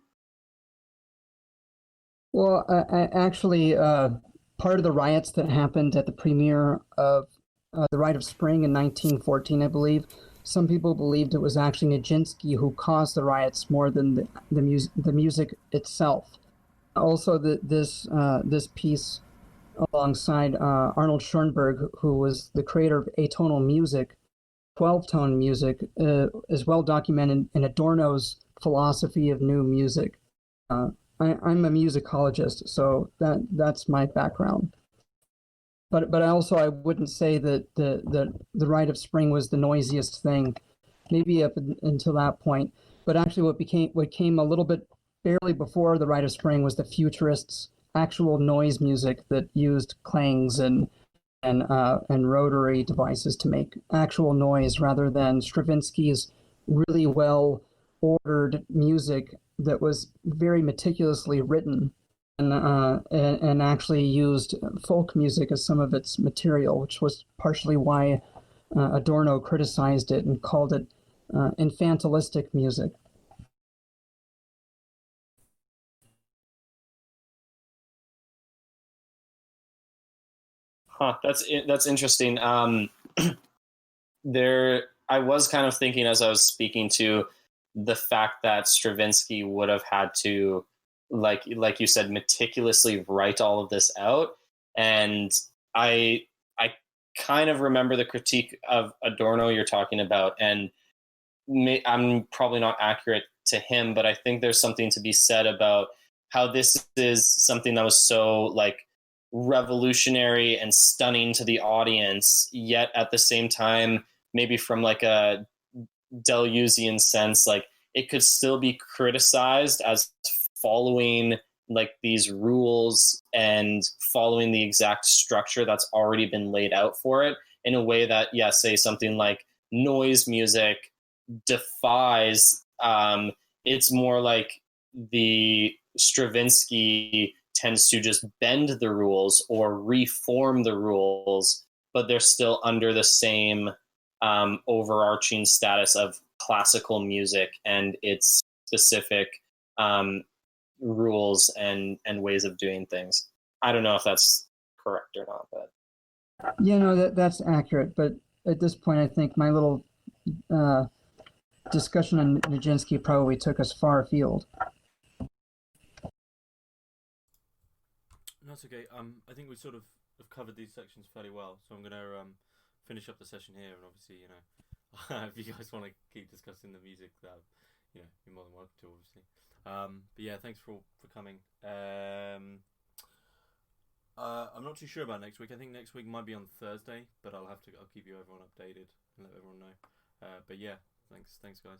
Well, actually, part of the riots that happened at the premiere of The Rite of Spring in 1914, I believe, some people believed it was actually Nijinsky who caused the riots more than the music itself. Also, this piece, alongside Arnold Schoenberg, who was the creator of atonal music, 12-tone music, is well documented in Adorno's philosophy of new music. I'm a musicologist, so that's my background. But I wouldn't say that the Rite of Spring was the noisiest thing, maybe up until that point. But actually, what came a little bit barely before the Rite of Spring was the Futurists' actual noise music that used clangs and rotary devices to make actual noise, rather than Stravinsky's really well ordered music that was very meticulously written, and actually used folk music as some of its material, which was partially why Adorno criticized it and called it infantilistic music. Huh, that's interesting. I was kind of thinking, as I was speaking, to the fact that Stravinsky would have had to, like you said, meticulously write all of this out. And I kind of remember the critique of Adorno you're talking about, and I'm probably not accurate to him, but I think there's something to be said about how this is something that was so like revolutionary and stunning to the audience, yet at the same time, maybe from like a Deleuzian sense, like it could still be criticized as following like these rules and following the exact structure that's already been laid out for it in a way that, yeah, say something like noise music defies, it's more like the Stravinsky tends to just bend the rules or reform the rules, but they're still under the same overarching status of classical music and its specific rules and ways of doing things. I don't know if that's correct or not, but Yeah, no, that's accurate. But at this point, I think my little discussion on Nijinsky probably took us far afield. That's okay. I think we sort of have covered these sections fairly well, so I'm going to finish up the session here. And obviously, you know, if you guys want to keep discussing the music, that you know, you're more than welcome to, obviously. But yeah, thanks for coming. I'm not too sure about next week. I think next week might be on Thursday, but I'll keep you everyone updated and let everyone know. But yeah, thanks guys.